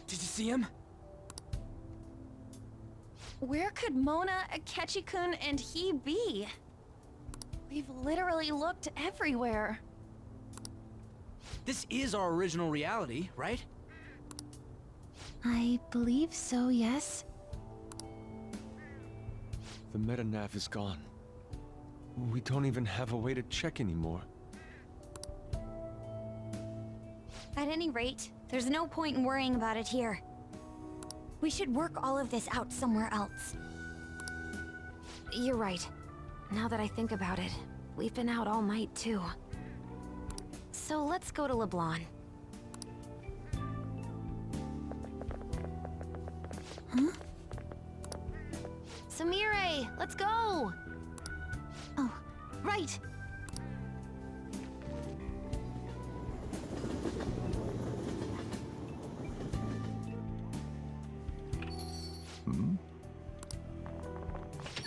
Did you see him? Where could Mona, Akechi-kun, and he be? We've literally looked everywhere. This is our original reality, right? I believe so, yes. The metanav is gone. We don't even have a way to check anymore. At any rate, there's no point in worrying about it here. We should work all of this out somewhere else. You're right. Now that I think about it, we've been out all night too. So let's go to LeBlanc. Huh? Samire, let's go! Oh, right.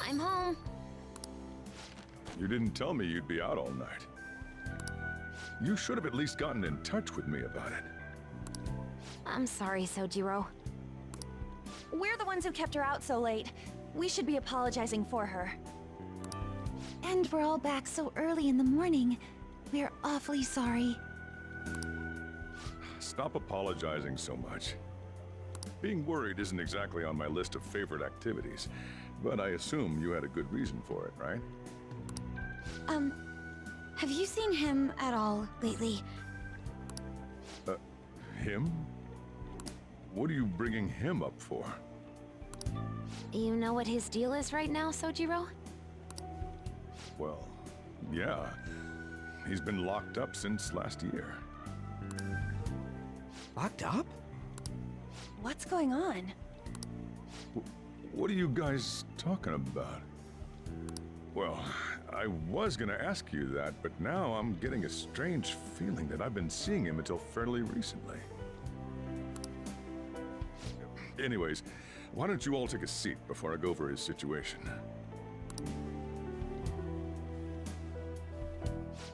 I'm home. You didn't tell me you'd be out all night. You should have at least gotten in touch with me about it. I'm sorry, Sojiro. We're the ones who kept her out so late. We should be apologizing for her. And we're all back so early in the morning. We're awfully sorry. Stop apologizing so much. Being worried isn't exactly on my list of favorite activities, but I assume you had a good reason for it, right? Have you seen him at all lately? Him? What are you bringing him up for? You know what his deal is right now, Sojiro? Well, yeah. He's been locked up since last year. Locked up? What's going on? What are you guys talking about? Well, I was gonna ask you that, but now I'm getting a strange feeling that I've been seeing him until fairly recently. Anyways, why don't you all take a seat before I go over his situation?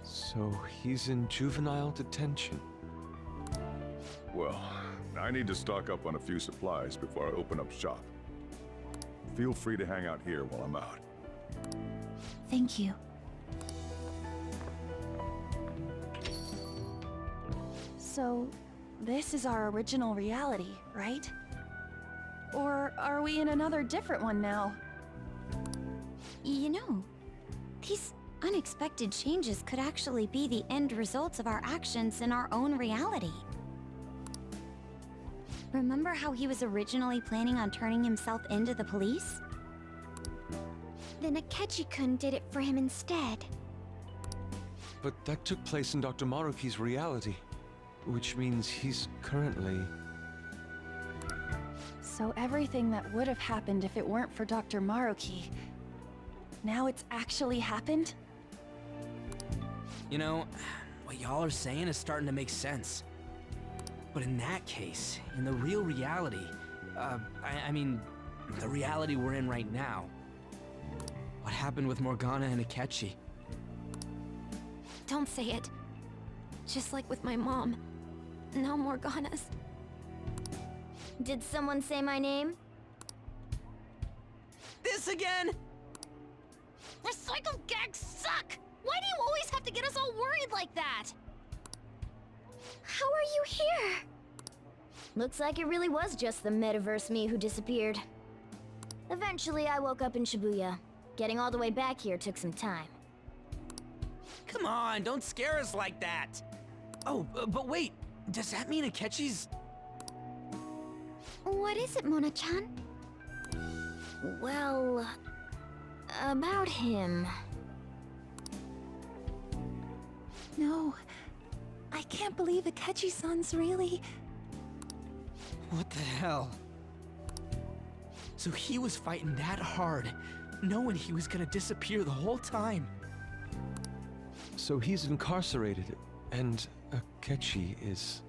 So he's in juvenile detention. Well, I need to stock up on a few supplies before I open up shop. Feel free to hang out here while I'm out. Thank you. So, this is our original reality, right? Or are we in another different one now? You know, these unexpected changes could actually be the end results of our actions in our own reality. Remember how he was originally planning on turning himself into the police? Then Akechi-kun did it for him instead. But that took place in Dr. Maruki's reality, which means he's currently... So everything that would have happened if it weren't for Dr. Maruki, now it's actually happened? You know, what y'all are saying is starting to make sense. But in that case, in the real reality, I mean, the reality we're in right now, what happened with Morgana and Akechi? Don't say it. Just like with my mom. Now Morgana's. Did someone say my name? This again? Recycled gags suck! Why do you always have to get us all worried like that? How are you here? Looks like it really was just the metaverse me who disappeared. Eventually, I woke up in Shibuya. Getting all the way back here took some time. Come on, don't scare us like that. Oh, but wait, does that mean Akechi's... What is it, Mona-chan? Well... about him... No, I can't believe Akechi-san's really... What the hell? So he was fighting that hard, knowing he was gonna disappear the whole time. So he's incarcerated, and Akechi is...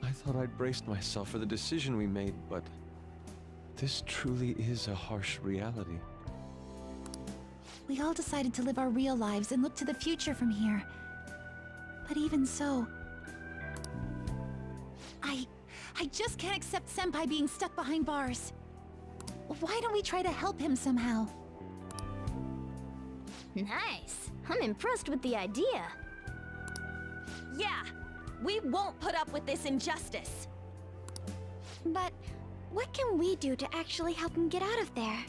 I thought I'd braced myself for the decision we made, but... this truly is a harsh reality. We all decided to live our real lives and look to the future from here. But even so... I just can't accept Senpai being stuck behind bars. Why don't we try to help him somehow? Nice. I'm impressed with the idea. Yeah, we won't put up with this injustice. But what can we do to actually help him get out of there?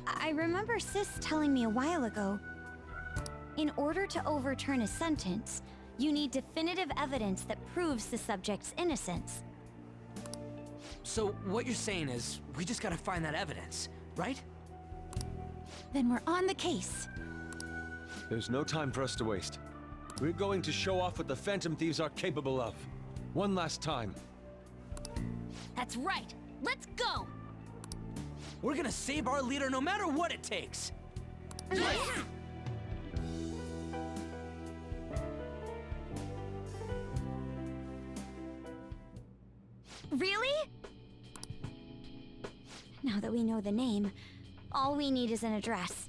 I remember Sis telling me a while ago, in order to overturn a sentence, you need definitive evidence that proves the subject's innocence. So what you're saying is, we just gotta find that evidence, right? Then we're on the case. There's no time for us to waste. We're going to show off what the Phantom Thieves are capable of. One last time. That's right. Let's go! We're gonna save our leader no matter what it takes! Really? Now that we know the name, all we need is an address.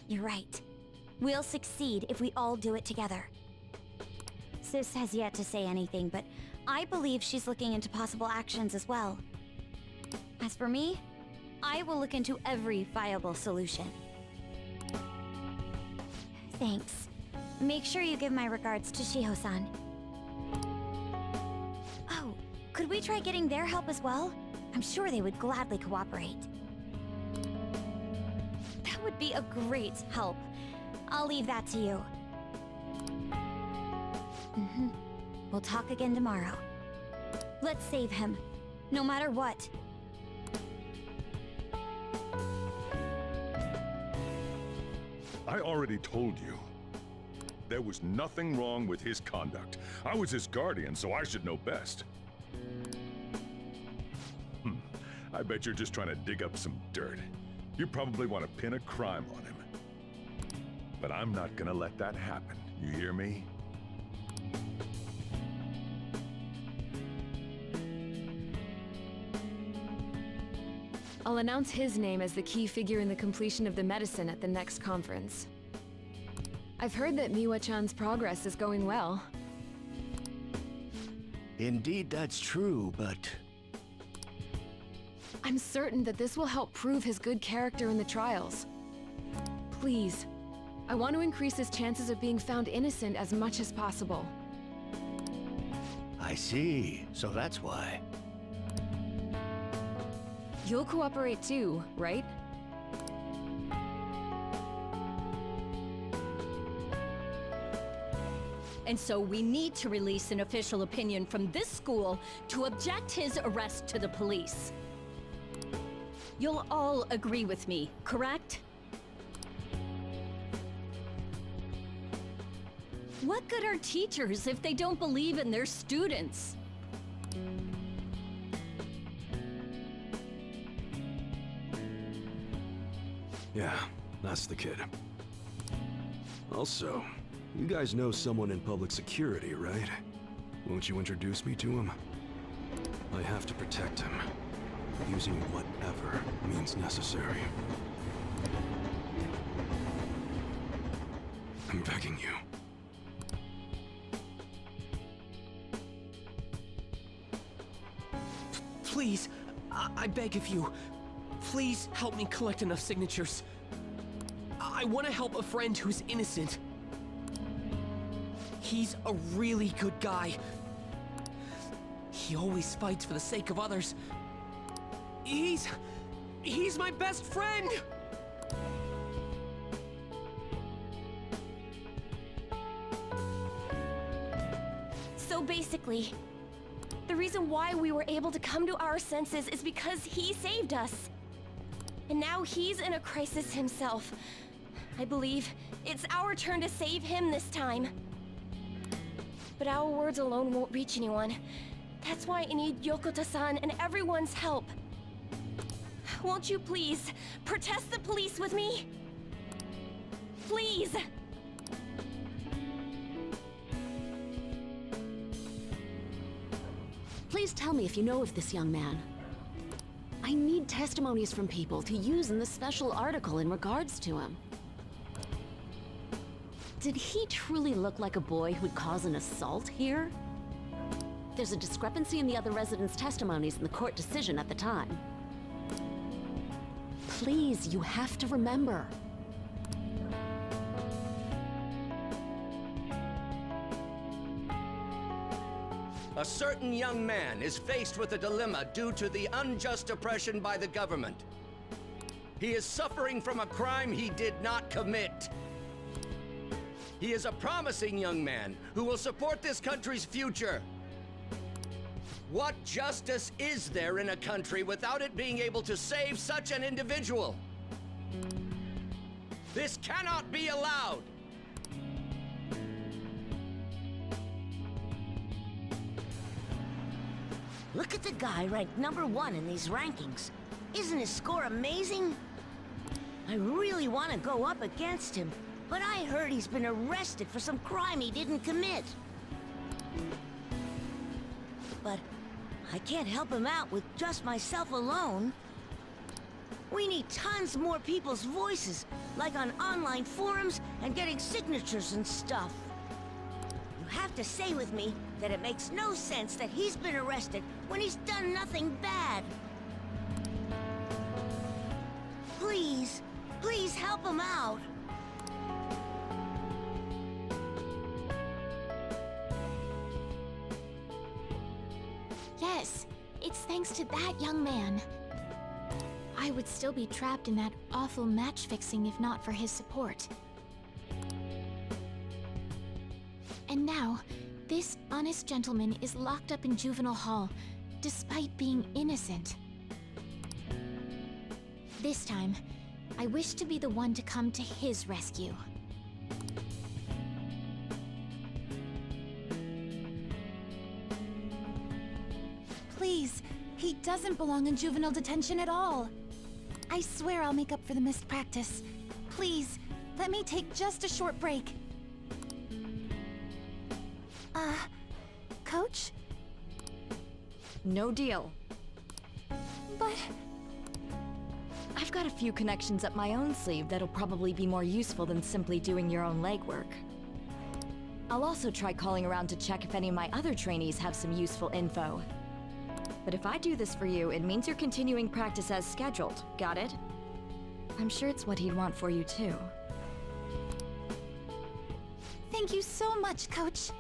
You're right. We'll succeed if we all do it together. Sis has yet to say anything, but I believe she's looking into possible actions as well. As for me, I will look into every viable solution. Thanks. Make sure you give my regards to Shiho-san. Oh, could we try getting their help as well? I'm sure they would gladly cooperate. That would be a great help. I'll leave that to you. We'll talk again tomorrow. Let's save him, no matter what. I already told you. There was nothing wrong with his conduct. I was his guardian, so I should know best. I bet you're just trying to dig up some dirt. You probably want to pin a crime on him. But I'm not gonna let that happen. You hear me? I'll announce his name as the key figure in the completion of the medicine at the next conference. I've heard that Miwa-chan's progress is going well. Indeed, that's true, but I'm certain that this will help prove his good character in the trials. Please, I want to increase his chances of being found innocent as much as possible. I see. So that's why. You'll cooperate too, right? And so we need to release an official opinion from this school to object his arrest to the police. You'll all agree with me, correct? What good are teachers if they don't believe in their students? Yeah, that's the kid. Also, you guys know someone in public security, right? Won't you introduce me to him? I have to protect him, using whatever means necessary. I'm begging you. Please, I beg of you, please help me collect enough signatures. I want to help a friend who's innocent. He's a really good guy. He always fights for the sake of others. He's my best friend! So basically, the reason why we were able to come to our senses is because he saved us. And now he's in a crisis himself. I believe it's our turn to save him this time. But our words alone won't reach anyone. That's why I need Yokota-san and everyone's help. Won't you please protest the police with me? Please! Please tell me if you know of this young man. I need testimonies from people to use in the special article in regards to him. Did he truly look like a boy who'd cause an assault here? There's a discrepancy in the other residents' testimonies in the court decision at the time. Please, you have to remember. A certain young man is faced with a dilemma due to the unjust oppression by the government. He is suffering from a crime he did not commit. He is a promising young man who will support this country's future. What justice is there in a country without it being able to save such an individual? This cannot be allowed! Look at the guy ranked #1 in these rankings. Isn't his score amazing? I really want to go up against him, but I heard he's been arrested for some crime he didn't commit. But I can't help him out with just myself alone. We need tons more people's voices, like on online forums and getting signatures and stuff. You have to say with me that it makes no sense that he's been arrested when he's done nothing bad. Please, please help him out. Yes, it's thanks to that young man. I would still be trapped in that awful match fixing if not for his support. And now, this honest gentleman is locked up in juvenile hall, despite being innocent. This time, I wish to be the one to come to his rescue. Please, he doesn't belong in juvenile detention at all. I swear I'll make up for the missed practice. Please, let me take just a short break. Coach? No deal. But... I've got a few connections up my own sleeve that'll probably be more useful than simply doing your own legwork. I'll also try calling around to check if any of my other trainees have some useful info. But if I do this for you, it means you're continuing practice as scheduled. Got it? I'm sure it's what he'd want for you too. Thank you so much, Coach.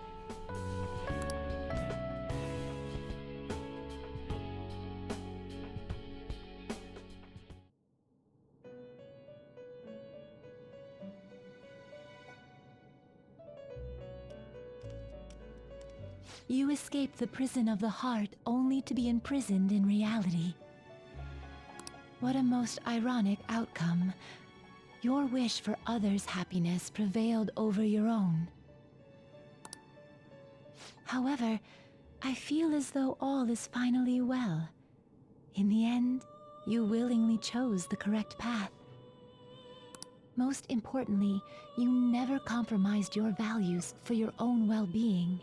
You escape the prison of the heart only to be imprisoned in reality. What a most ironic outcome. Your wish for others' happiness prevailed over your own. However, I feel as though all is finally well. In the end, you willingly chose the correct path. Most importantly, you never compromised your values for your own well-being.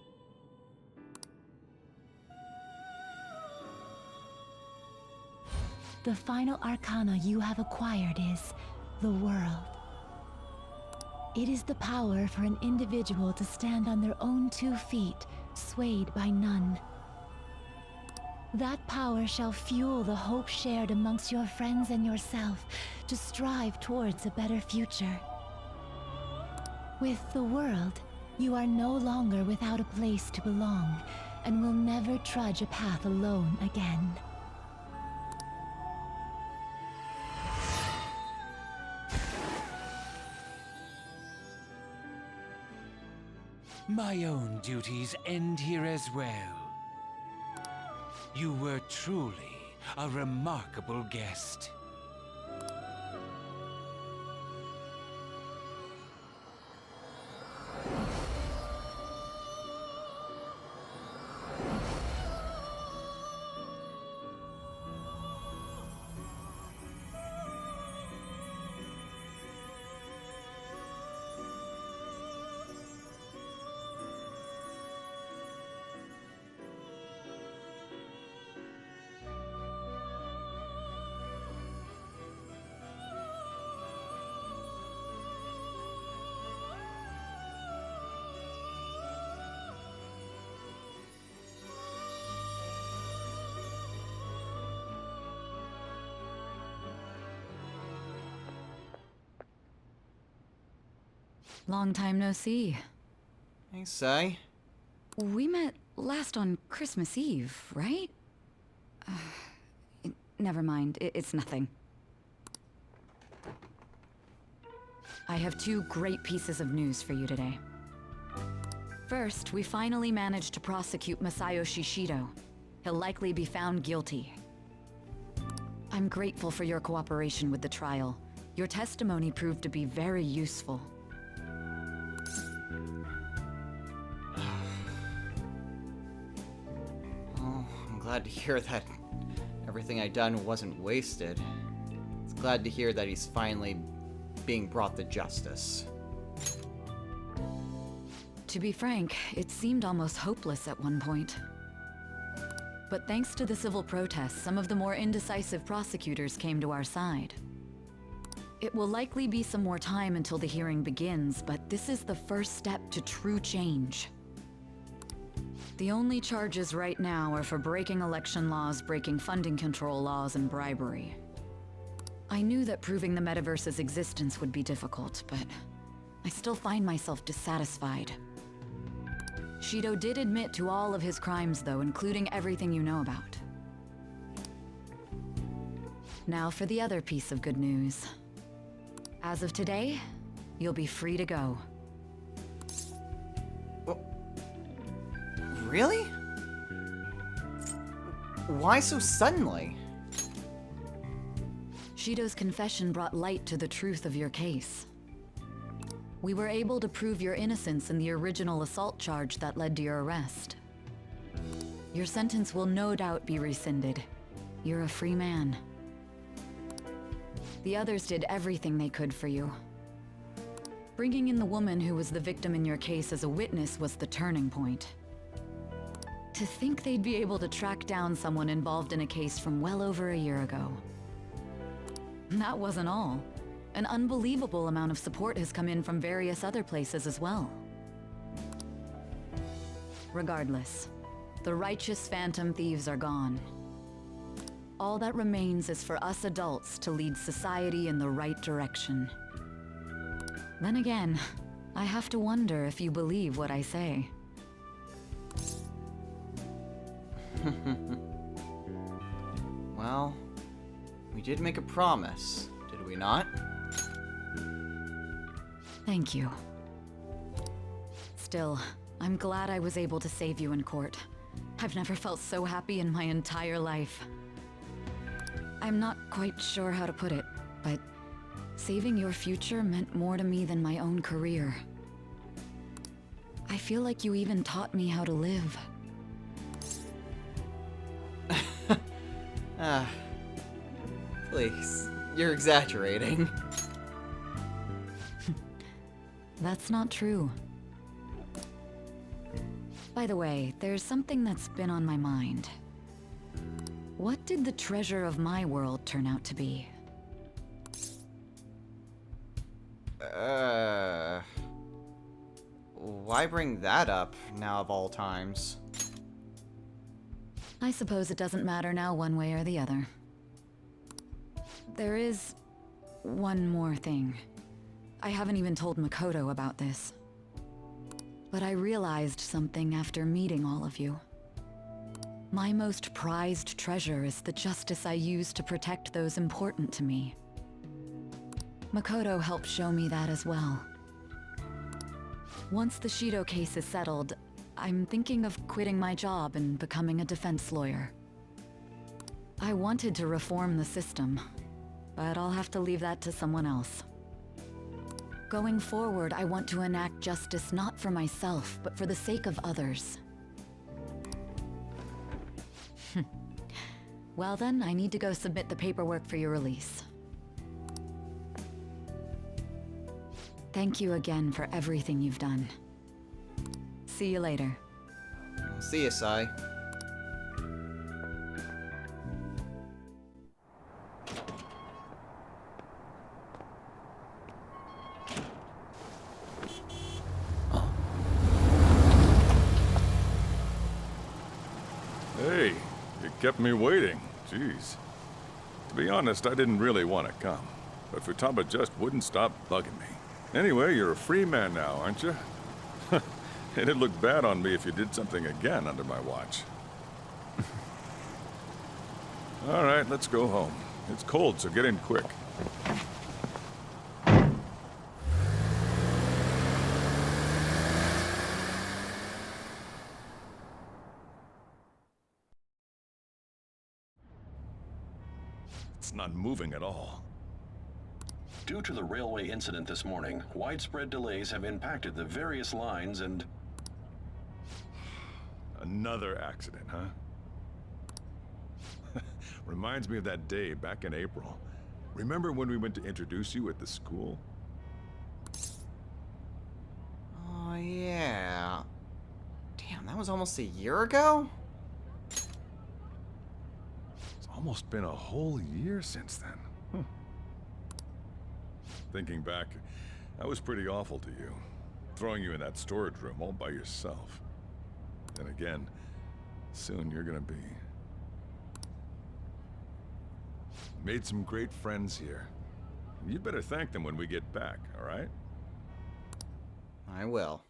The final arcana you have acquired is the world. It is the power for an individual to stand on their own 2 feet, swayed by none. That power shall fuel the hope shared amongst your friends and yourself to strive towards a better future. With the world, you are no longer without a place to belong, and will never trudge a path alone again. My own duties end here as well. You were truly a remarkable guest. Long time no see. Hey, Sai. We met last on Christmas Eve, right? Never mind, it's nothing. I have two great pieces of news for you today. First, we finally managed to prosecute Masayoshi Shido. He'll likely be found guilty. I'm grateful for your cooperation with the trial. Your testimony proved to be very useful. Oh, I'm glad to hear that everything I done wasn't wasted. It's glad to hear that he's finally being brought to justice. To be frank, it seemed almost hopeless at one point. But thanks to the civil protests, some of the more indecisive prosecutors came to our side. It will likely be some more time until the hearing begins, but this is the first step to true change. The only charges right now are for breaking election laws, breaking funding control laws, and bribery. I knew that proving the metaverse's existence would be difficult, but I still find myself dissatisfied. Shido did admit to all of his crimes, though, including everything you know about. Now for the other piece of good news. As of today, you'll be free to go. Really? Why so suddenly? Shido's confession brought light to the truth of your case. We were able to prove your innocence in the original assault charge that led to your arrest. Your sentence will no doubt be rescinded. You're a free man. The others did everything they could for you. Bringing in the woman who was the victim in your case as a witness was the turning point. To think they'd be able to track down someone involved in a case from well over a year ago. That wasn't all. An unbelievable amount of support has come in from various other places as well. Regardless, the righteous phantom thieves are gone. All that remains is for us adults to lead society in the right direction. Then again, I have to wonder if you believe what I say. Well, we did make a promise, did we not? Thank you. Still, I'm glad I was able to save you in court. I've never felt so happy in my entire life. I'm not quite sure how to put it, but saving your future meant more to me than my own career. I feel like you even taught me how to live. Please, you're exaggerating. That's not true. By the way, there's something that's been on my mind. What did the treasure of my world turn out to be? Why bring that up now of all times? I suppose it doesn't matter now one way or the other. There is one more thing. I haven't even told Makoto about this. But I realized something after meeting all of you. My most prized treasure is the justice I use to protect those important to me. Makoto helped show me that as well. Once the Shido case is settled, I'm thinking of quitting my job and becoming a defense lawyer. I wanted to reform the system, but I'll have to leave that to someone else. Going forward, I want to enact justice not for myself, but for the sake of others. Well then, I need to go submit the paperwork for your release. Thank you again for everything you've done. See you later. See ya, Sai. Hey, you kept me waiting. Jeez. To be honest, I didn't really want to come, but Futaba just wouldn't stop bugging me. Anyway, you're a free man now, aren't you? It'd look bad on me if you did something again under my watch. All right, let's go home. It's cold, so get in quick. It's not moving at all. Due to the railway incident this morning, widespread delays have impacted the various lines and... Another accident, huh? Reminds me of that day back in April. Remember when we went to introduce you at the school? Oh, yeah. Damn, that was almost a year ago? It's almost been a whole year since then. Thinking back, I was pretty awful to you. Throwing you in that storage room all by yourself. Then again, soon you're gonna be. Made some great friends here. You'd better thank them when we get back, all right? I will.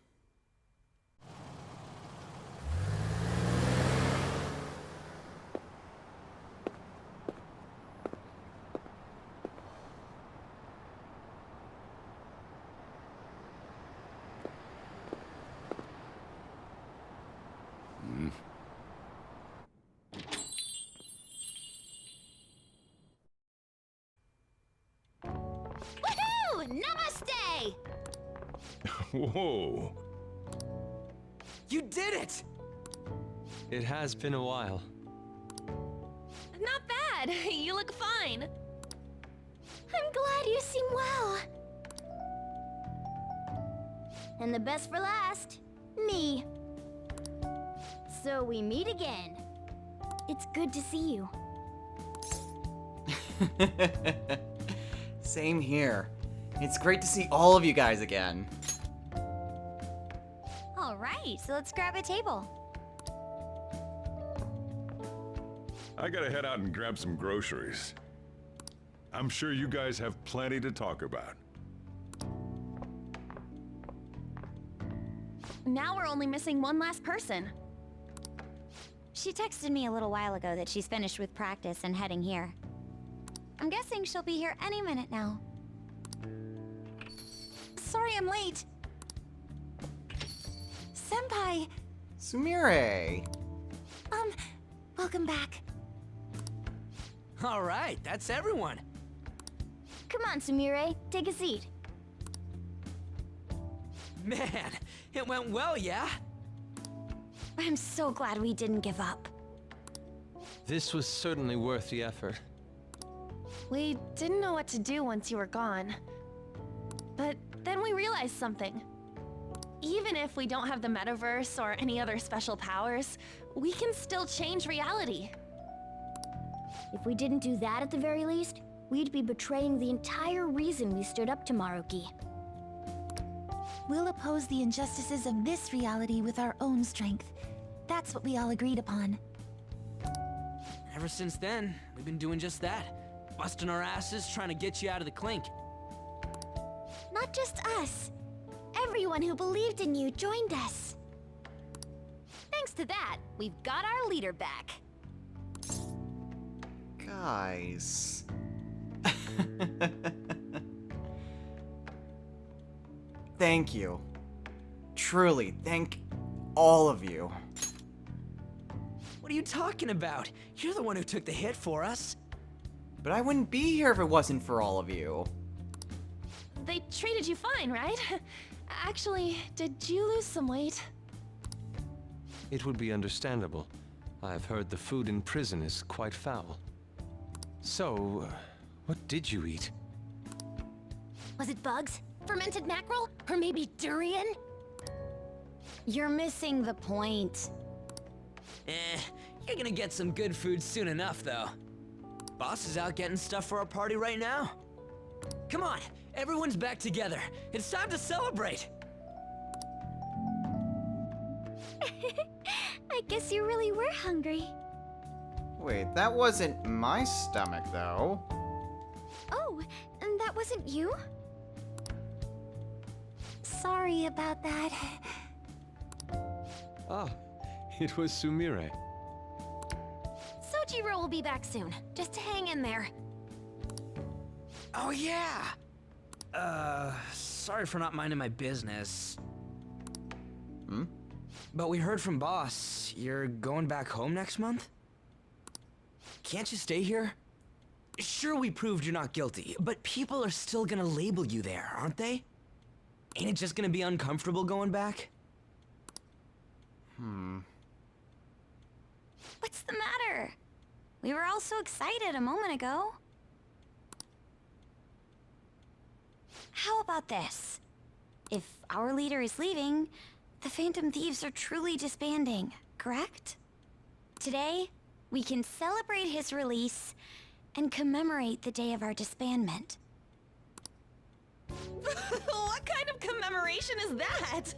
Woohoo! Namaste! Whoa. You did it! It has been a while. Not bad. You look fine. I'm glad you seem well. And the best for last, me. So we meet again. It's good to see you. Same here. It's great to see all of you guys again. All right, so let's grab a table. I gotta head out and grab some groceries. I'm sure you guys have plenty to talk about. Now we're only missing one last person. She texted me a little while ago that she's finished with practice and heading here. I'm guessing she'll be here any minute now. Sorry I'm late. Senpai! Sumire! Welcome back. All right, that's everyone. Come on, Sumire, take a seat. Man, it went well, yeah? I'm so glad we didn't give up. This was certainly worth the effort. We didn't know what to do once you were gone. But then we realized something. Even if we don't have the metaverse or any other special powers, we can still change reality. If we didn't do that at the very least, we'd be betraying the entire reason we stood up to Maruki. We'll oppose the injustices of this reality with our own strength. That's what we all agreed upon. Ever since then, we've been doing just that. Busting our asses trying to get you out of the clink. Not just us. Everyone who believed in you joined us. Thanks to that, we've got our leader back. Guys. Thank you. Truly, thank all of you. What are you talking about? You're the one who took the hit for us. But I wouldn't be here if it wasn't for all of you. They treated you fine, right? Actually, did you lose some weight? It would be understandable. I've heard the food in prison is quite foul. So, what did you eat? Was it bugs? Fermented mackerel? Or maybe durian? You're missing the point. You're gonna get some good food soon enough, though. Boss is out getting stuff for our party right now. Come on, everyone's back together. It's time to celebrate. I guess you really were hungry. Wait, that wasn't my stomach, though. Oh, and that wasn't you? sorry about that. Ah, it was Sumire. Sojiro will be back soon. Just hang in there. Oh, yeah! Sorry for not minding my business. But we heard from Boss. You're going back home next month? Can't you stay here? Sure, we proved you're not guilty, but people are still gonna label you there, aren't they? Ain't it just gonna be uncomfortable going back? What's the matter? We were all so excited a moment ago. How about this? If our leader is leaving, the Phantom Thieves are truly disbanding, correct? Today, we can celebrate his release and commemorate the day of our disbandment. What kind of commemoration is that?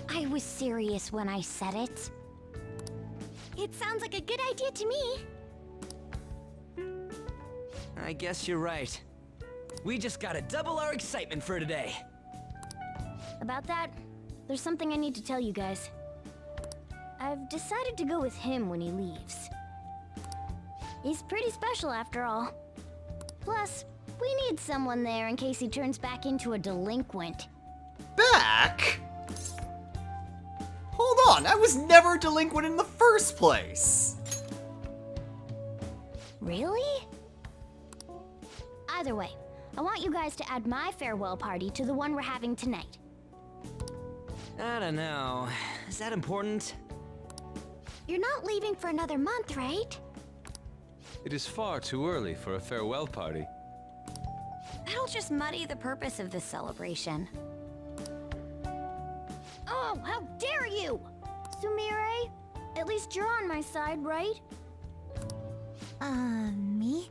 I was serious when I said it. It sounds like a good idea to me. I guess you're right. We just gotta double our excitement for today. About that, there's something I need to tell you guys. I've decided to go with him when he leaves. He's pretty special after all. Plus, we need someone there in case he turns back into a delinquent. Back? Hold on, I was never a delinquent in the first place. Really? Either way, I want you guys to add my farewell party to the one we're having tonight. I don't know. Is that important? You're not leaving for another month, right? It is far too early for a farewell party. That'll just muddy the purpose of this celebration. Oh, how dare you! Sumire, at least you're on my side, right? Me?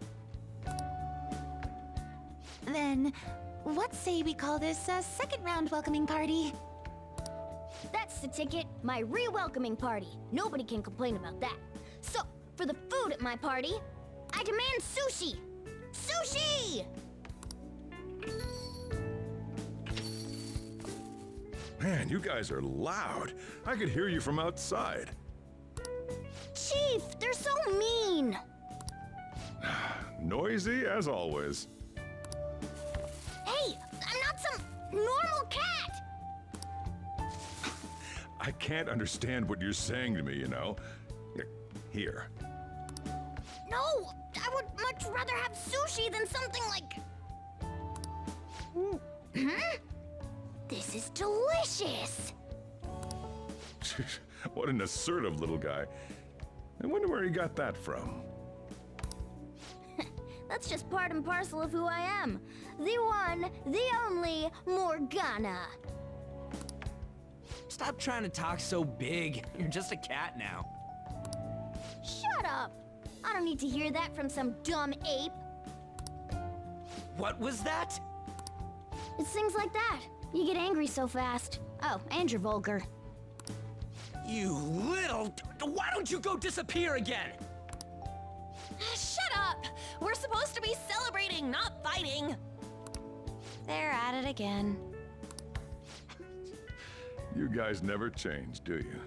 Then, what say we call this a second round welcoming party? That's the ticket, my re-welcoming party. Nobody can complain about that. So, for the food at my party, I demand sushi! Sushi! Man, you guys are loud. I could hear you from outside. Chief, they're so mean! Noisy as always. Hey, I'm not some normal cat! I can't understand what you're saying to me, you know. Here. No, I would much rather have sushi than something like... This is delicious! What an assertive little guy. I wonder where he got that from. That's just part and parcel of who I am. The one, the only Morgana. Stop trying to talk so big. You're just a cat now. Shut up! I don't need to hear that from some dumb ape. What was that? It's things like that. You get angry so fast. Oh, and you're vulgar. You little... Why don't you go disappear again? Shut up! We're supposed to be celebrating, not fighting! They're at it again. You guys never change, do you?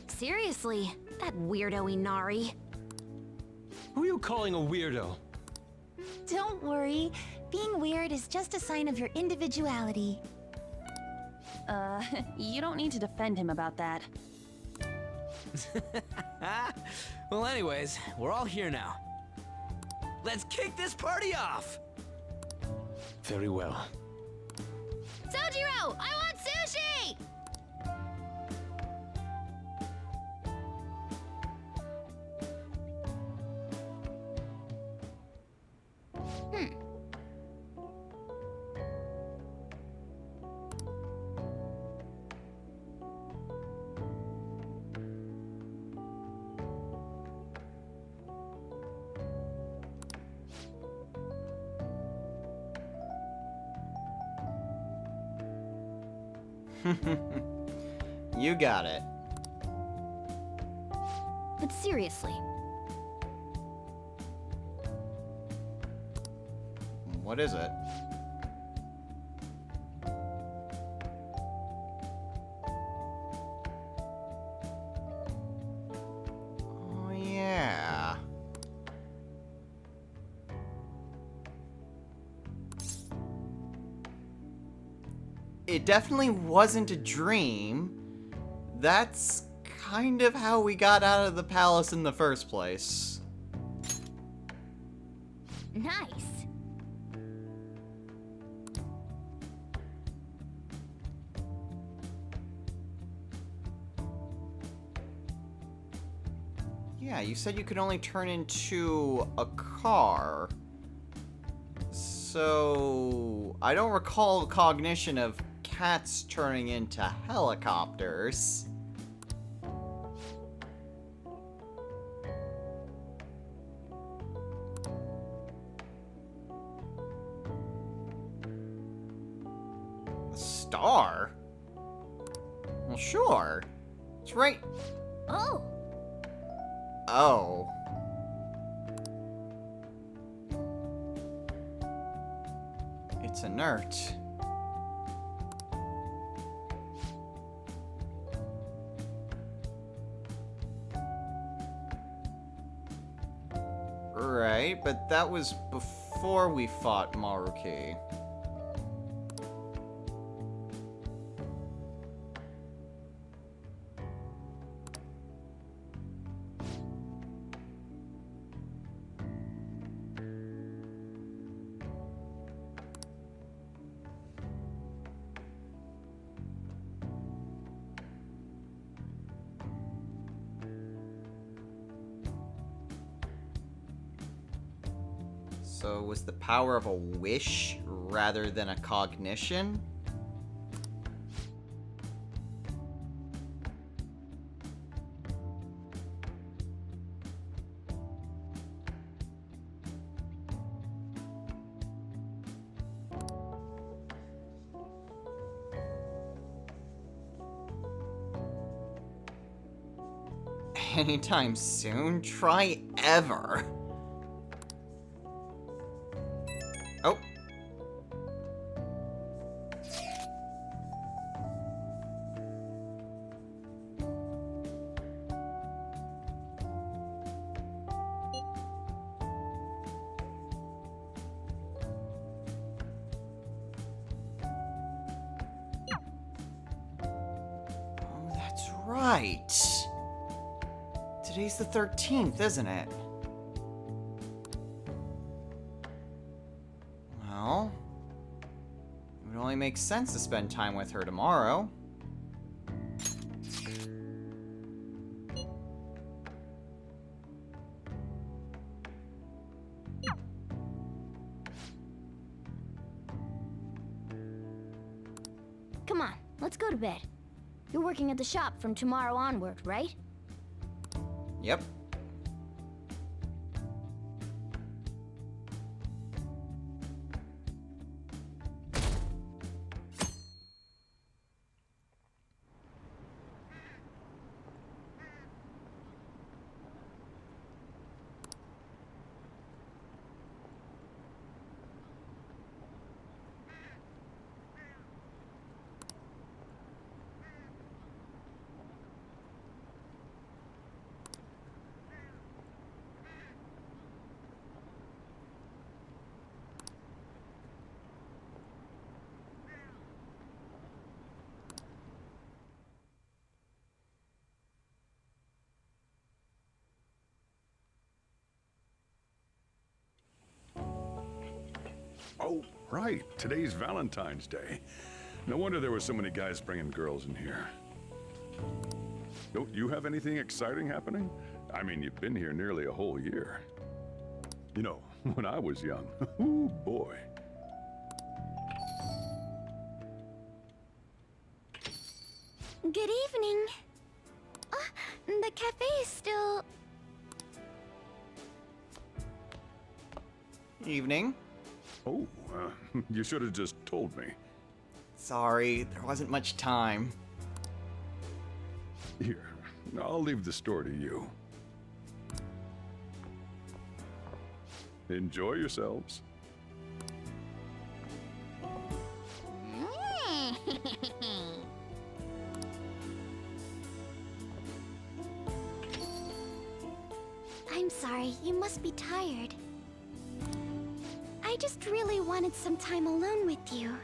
Seriously, that weirdo Inari. Who are you calling a weirdo? Don't worry. Being weird is just a sign of your individuality. You don't need to defend him about that. Well, anyways, we're all here now. Let's kick this party off! Very well. Sojiro, I want sushi! You got it. But seriously, What is it? it definitely wasn't a dream. That's kind of how we got out of the palace in the first place. Nice. Yeah, you said you could only turn into a car. So, I don't recall cognition of cats turning into helicopters. A star? Well, sure. It's right. Oh. Oh. It's inert. Right, but that was before we fought Maruki. So was the power of a wish rather than a cognition? Anytime soon? Try ever. Oh. Oh, that's right. Today's the 13th, isn't it? Well, it would only make sense to spend time with her tomorrow. Come on, let's go to bed. You're working at the shop from tomorrow onward, right? Yep. Oh, right. Today's Valentine's Day. No wonder there were so many guys bringing girls in here. Don't you have anything exciting happening? I mean, you've been here nearly a whole year. You know, when I was young, ooh boy. Good evening. The cafe is still... Evening. Oh, you should have just told me. Sorry, there wasn't much time. Here, I'll leave the store to you. Enjoy yourselves. I'm sorry, you must be tired. I just really wanted some time alone with you.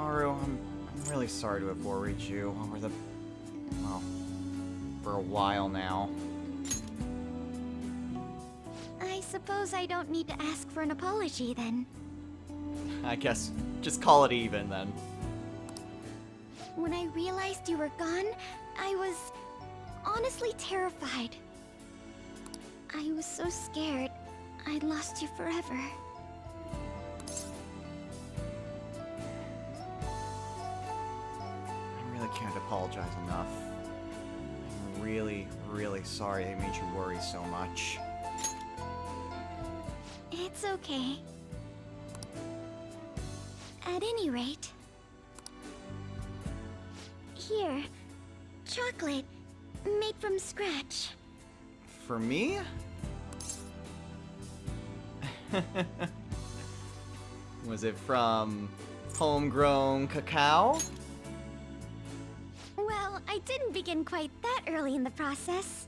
Haru, I'm really sorry to have worried you over the... well, for a while now. I suppose I don't need to ask for an apology then. I guess just call it even then. When I realized you were gone, I was honestly terrified. I was so scared I'd lost you forever. I really can't apologize enough. I'm really, really sorry I made you worry so much. It's okay. At any rate... Here. Chocolate. Made from scratch. For me? Was it from homegrown cacao? Well, I didn't begin quite that early in the process.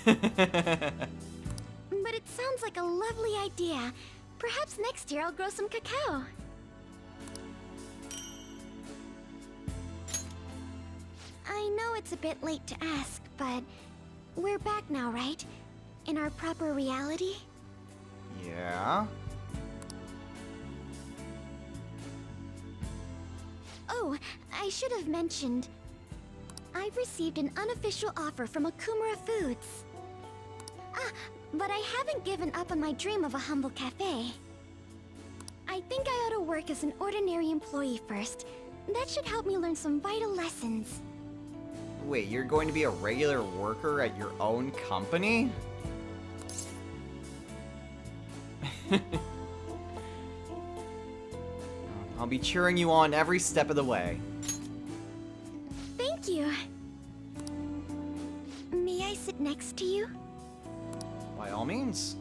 But it sounds like a lovely idea. Perhaps next year I'll grow some cacao. I know it's a bit late to ask, but we're back now, right? In our proper reality? Yeah? Oh, I should have mentioned. I've received an unofficial offer from Akumura Foods. Ah, but I haven't given up on my dream of a humble cafe. I think I ought to work as an ordinary employee first. That should help me learn some vital lessons. Wait, you're going to be a regular worker at your own company? I'll be cheering you on every step of the way. Thank you. May I sit next to you? By all means.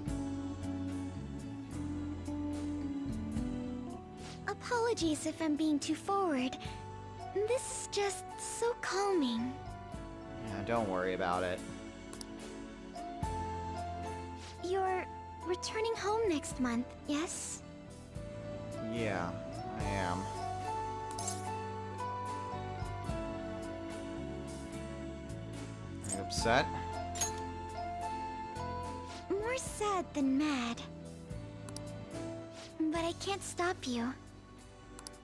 Apologies if I'm being too forward. This is just so calming. Yeah, don't worry about it. You're returning home next month, yes? Yeah, I am. Are you upset? More sad than mad. But I can't stop you.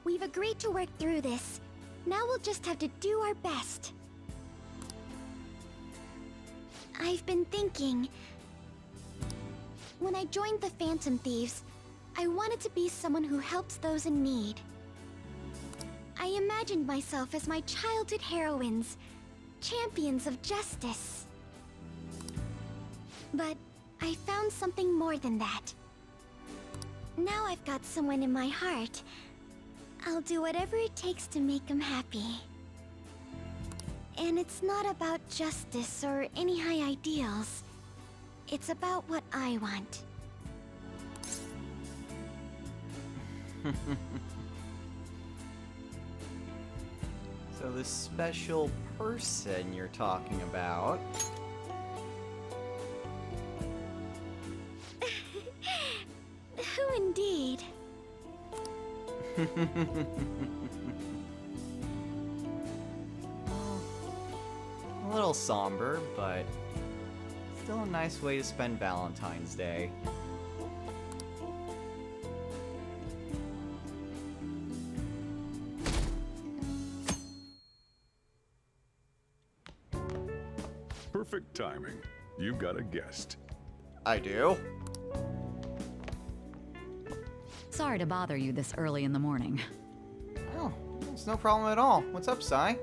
We've agreed to work through this. Now we'll just have to do our best. I've been thinking... When I joined the Phantom Thieves, I wanted to be someone who helps those in need. I imagined myself as my childhood heroines, champions of justice. But I found something more than that. Now I've got someone in my heart. I'll do whatever it takes to make them happy. And it's not about justice or any high ideals. It's about what I want. So this special person you're talking about... Who indeed? A little somber, but still a nice way to spend Valentine's Day. Perfect timing. You've got a guest. I do? Sorry to bother you this early in the morning. Oh, it's no problem at all. What's up, Sai?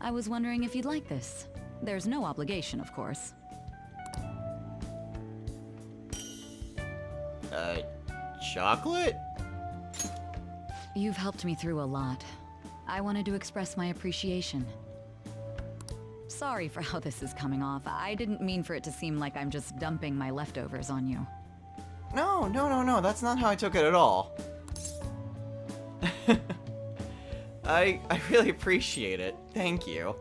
I was wondering if you'd like this. There's no obligation, of course. Chocolate? You've helped me through a lot. I wanted to express my appreciation. Sorry for how this is coming off. I didn't mean for it to seem like I'm just dumping my leftovers on you. No, that's not how I took it at all. I really appreciate it. Thank you.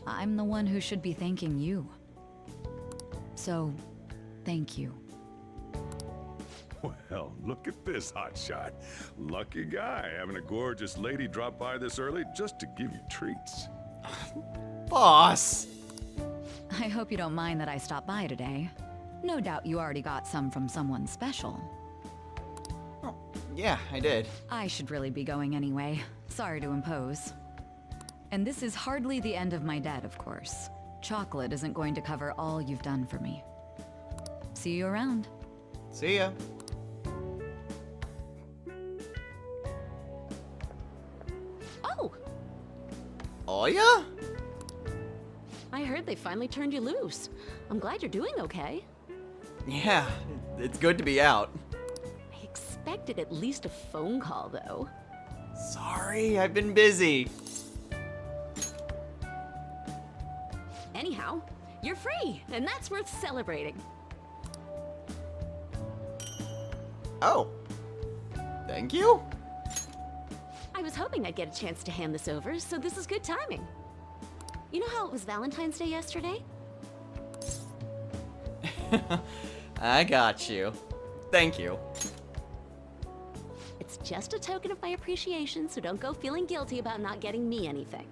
I'm the one who should be thanking you. So, thank you. Well, look at this hotshot. Lucky guy having a gorgeous lady drop by this early just to give you treats. Boss! I hope you don't mind that I stopped by today. No doubt you already got some from someone special. Yeah, I did. I should really be going anyway. Sorry to impose. And this is hardly the end of my debt, of course. Chocolate isn't going to cover all you've done for me. See you around. See ya. Oh! Oh yeah? I heard they finally turned you loose. I'm glad you're doing okay. Yeah, it's good to be out. I expected at least a phone call, though. Sorry, I've been busy. Anyhow, you're free, and that's worth celebrating. Oh. Thank you? I was hoping I'd get a chance to hand this over, so this is good timing. You know how it was Valentine's Day yesterday? I got you. Thank you. It's just a token of my appreciation, so don't go feeling guilty about not getting me anything.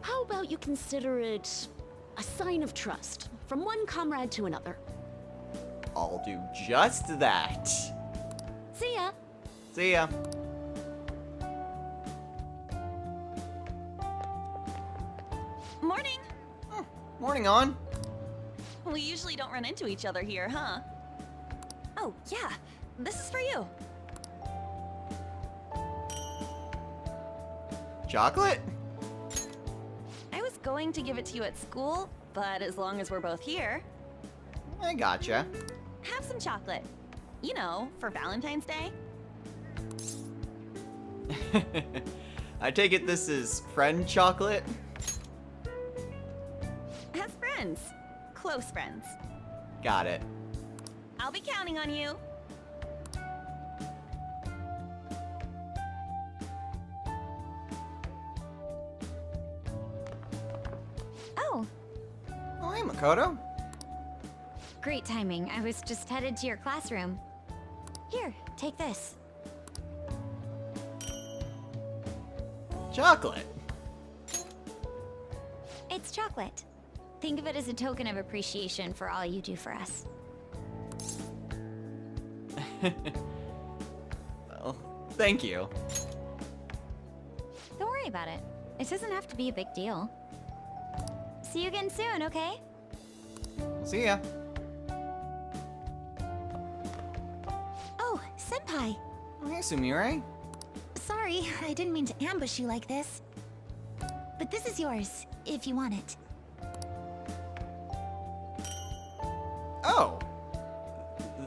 How about you consider it a sign of trust from one comrade to another? I'll do just that. See ya! See ya. Morning! Morning on. We usually don't run into each other here, huh? Oh, yeah. This is for you. Chocolate? I was going to give it to you at school, but as long as we're both here, I gotcha. have some chocolate. You know, for Valentine's Day. I take it this is friend chocolate? As friends. Close friends. Got it. I'll be counting on you. Oh, Oh, hey, Makoto. great timing. I was just headed to your classroom. Here, take this. Chocolate. It's chocolate. Think of it as a token of appreciation for all you do for us. Well, thank you. Don't worry about it. It doesn't have to be a big deal. See you again soon, okay? See ya. Oh, Senpai! Oh, hey, Sumire. Sorry, I didn't mean to ambush you like this. But this is yours, if you want it. Oh.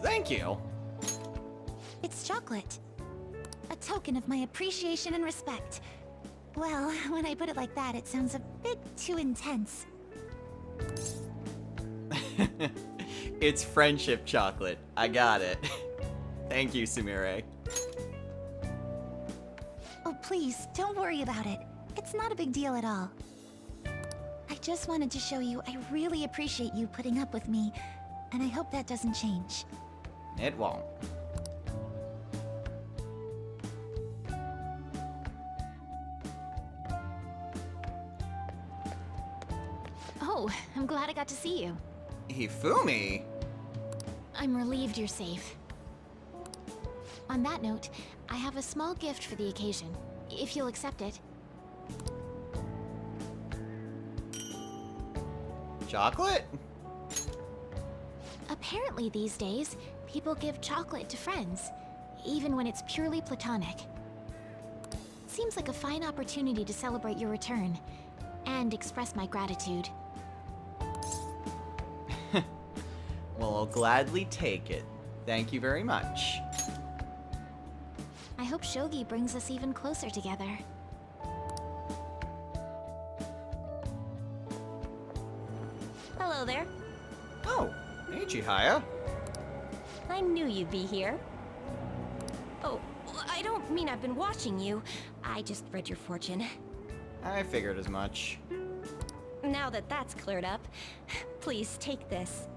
Thank you. It's chocolate. A token of my appreciation and respect. Well, when I put it like that, it sounds a bit too intense. It's friendship chocolate. I got it. Thank you, Sumire. Oh, please, don't worry about it. It's not a big deal at all. I just wanted to show you I really appreciate you putting up with me, and I hope that doesn't change. It won't. Oh, I'm glad I got to see you. Hifumi? I'm relieved you're safe. On that note, I have a small gift for the occasion, if you'll accept it. Chocolate? Apparently these days, people give chocolate to friends, even when it's purely platonic. Seems like a fine opportunity to celebrate your return, and express my gratitude. Well, I'll gladly take it. Thank you very much. I hope Shogi brings us even closer together. Hello there. Oh, hey, Chihaya. I knew you'd be here. Oh, I don't mean I've been watching you. I just read your fortune. I figured as much. Now that that's cleared up, please take this.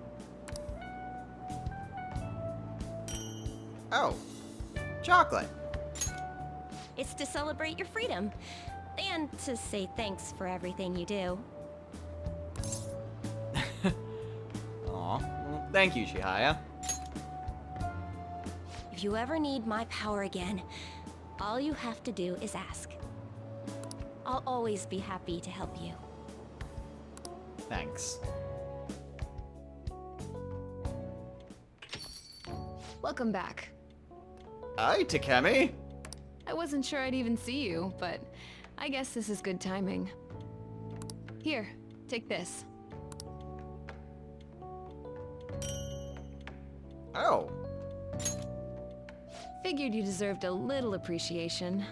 Oh, chocolate. It's to celebrate your freedom, and to say thanks for everything you do. Aw, well, thank you, Chihaya. If you ever need my power again, all you have to do is ask. I'll always be happy to help you. Thanks. Welcome back. Hi, Takemi. I wasn't sure I'd even see you, but I guess this is good timing. Here, take this. Oh. Figured you deserved a little appreciation.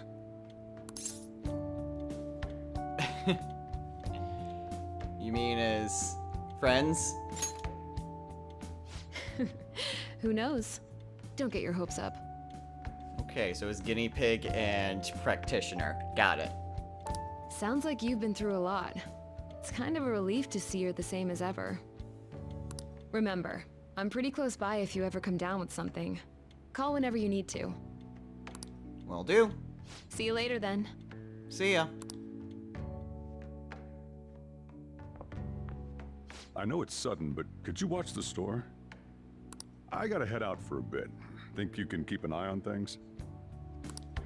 You mean as friends? Who knows? Don't get your hopes up. Okay, so it's guinea pig and practitioner. Got it. Sounds like you've been through a lot. It's kind of a relief to see you're the same as ever. Remember, I'm pretty close by if you ever come down with something. Call whenever you need to. Will do. See you later then. See ya. I know it's sudden, but could you watch the store? I gotta head out for a bit. Think you can keep an eye on things?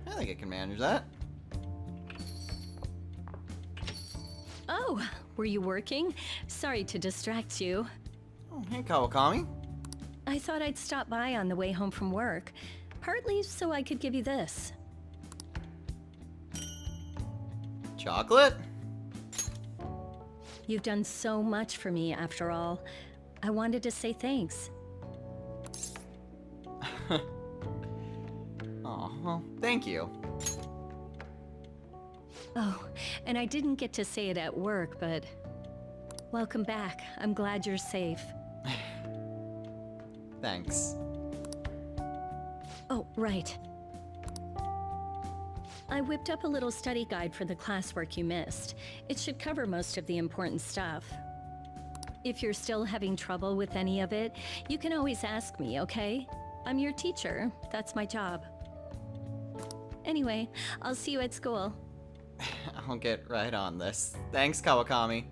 I think I can manage that. Oh, were you working? Sorry to distract you. Oh, hey, Kawakami. I thought I'd stop by on the way home from work, partly so I could give you this. Chocolate? You've done so much for me, after all. I wanted to say thanks. Oh, thank you. Oh, and I didn't get to say it at work, but... Welcome back. I'm glad you're safe. Thanks. Oh, right. I whipped up a little study guide for the classwork you missed. It should cover most of the important stuff. If you're still having trouble with any of it, you can always ask me, okay? I'm your teacher. That's my job. Anyway, I'll see you at school. I'll get right on this. Thanks, Kawakami.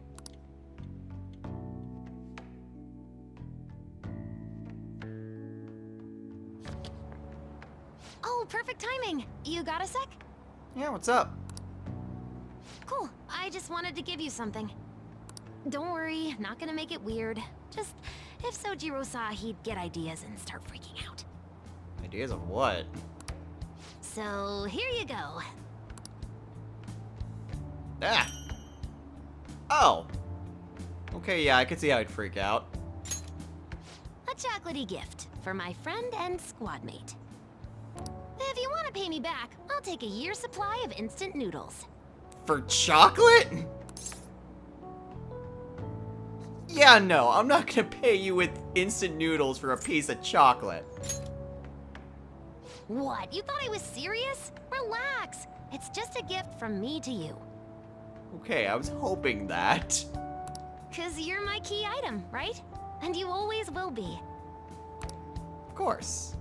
Oh, perfect timing. You got a sec? Yeah, what's up? Cool. I just wanted to give you something. Don't worry, not gonna make it weird. Just, if Sojiro saw, he'd get ideas and start freaking out. Ideas of what? So, here you go. Ah! Oh! Okay, yeah, I could see how he'd freak out. A chocolatey gift for my friend and squad mate. If you want to pay me back, I'll take a year's supply of instant noodles. For chocolate? Yeah, no, I'm not gonna pay you with instant noodles for a piece of chocolate. What? You thought I was serious? Relax. It's just a gift from me to you. Okay, I was hoping that. 'Cause you're my key item, right? And you always will be. Of course.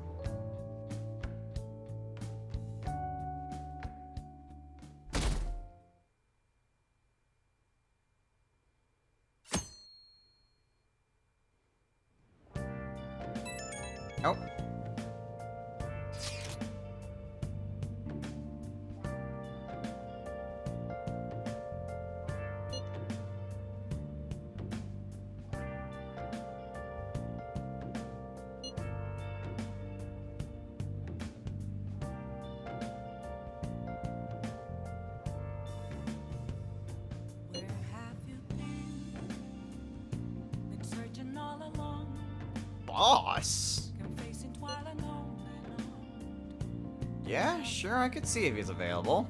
Oh. Boss? Yeah, sure, I could see if he's available.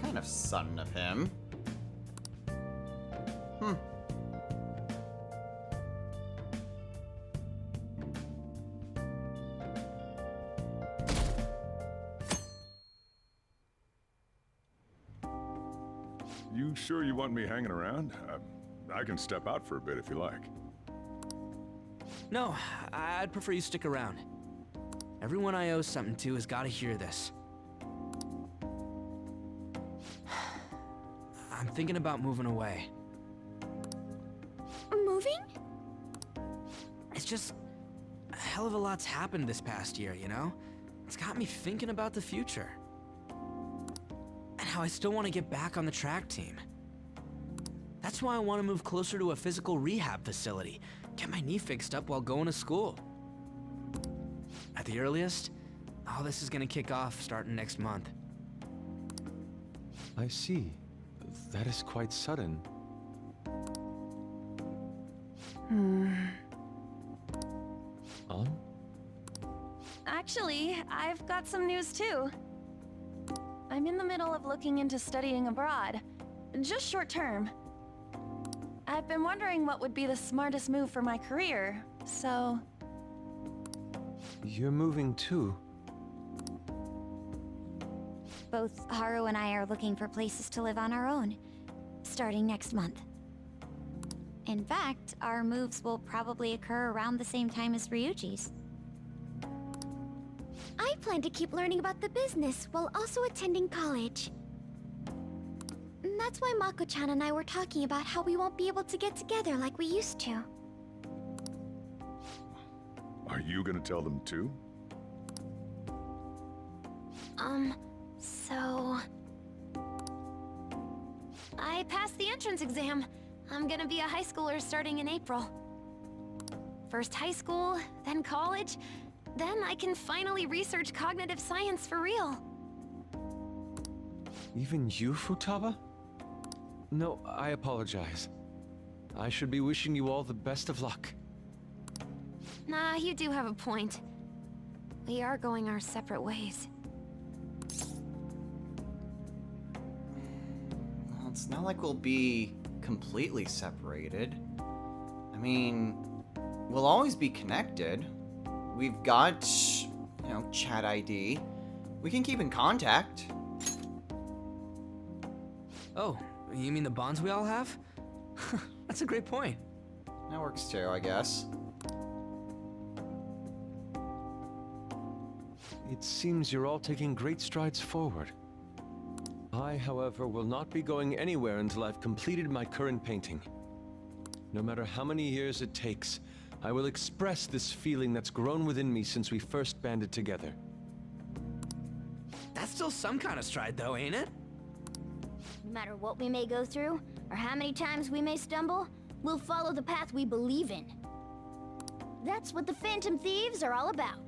Kind of sudden of him. You sure you want me hanging around? I can step out for a bit if you like. No, I'd prefer you stick around. Everyone I owe something to has got to hear this. I'm thinking about moving away. Moving? It's just a hell of a lot's happened this past year, you know? It's got me thinking about the future. And how I still want to get back on the track team. That's why I want to move closer to a physical rehab facility. Get my knee fixed up while going to school. At the earliest, all this is gonna kick off starting next month. I see. That is quite sudden. On? Actually, I've got some news too. I'm in the middle of looking into studying abroad. Just short term. I've been wondering what would be the smartest move for my career, so... You're moving too. Both Haru and I are looking for places to live on our own, starting next month. In fact, our moves will probably occur around the same time as Ryuji's. I plan to keep learning about the business while also attending college. That's why Mako-chan and I were talking about how we won't be able to get together like we used to. Are you gonna tell them too? So... I passed the entrance exam. I'm gonna be a high schooler starting in April. First high school, then college, then I can finally research cognitive science for real. Even you, Futaba? No, I apologize. I should be wishing you all the best of luck. Nah, you do have a point. We are going our separate ways. Well, it's not like we'll be completely separated. I mean, we'll always be connected. We've got, you know, chat ID. We can keep in contact. Oh, you mean the bonds we all have? That's a great point. That works too, I guess. It seems you're all taking great strides forward. I, however, will not be going anywhere until I've completed my current painting. No matter how many years it takes, I will express this feeling that's grown within me since we first banded together. That's still some kind of stride though, ain't it? No matter what we may go through, or how many times we may stumble, we'll follow the path we believe in. That's what the Phantom Thieves are all about.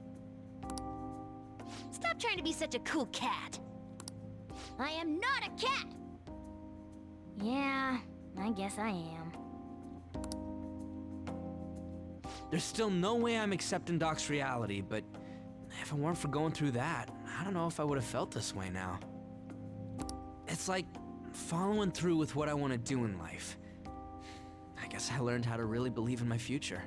Stop trying to be such a cool cat. I am not a cat! Yeah, I guess I am. There's still no way I'm accepting Doc's reality, but if it weren't for going through that, I don't know if I would have felt this way now. It's like following through with what I want to do in life. I guess I learned how to really believe in my future.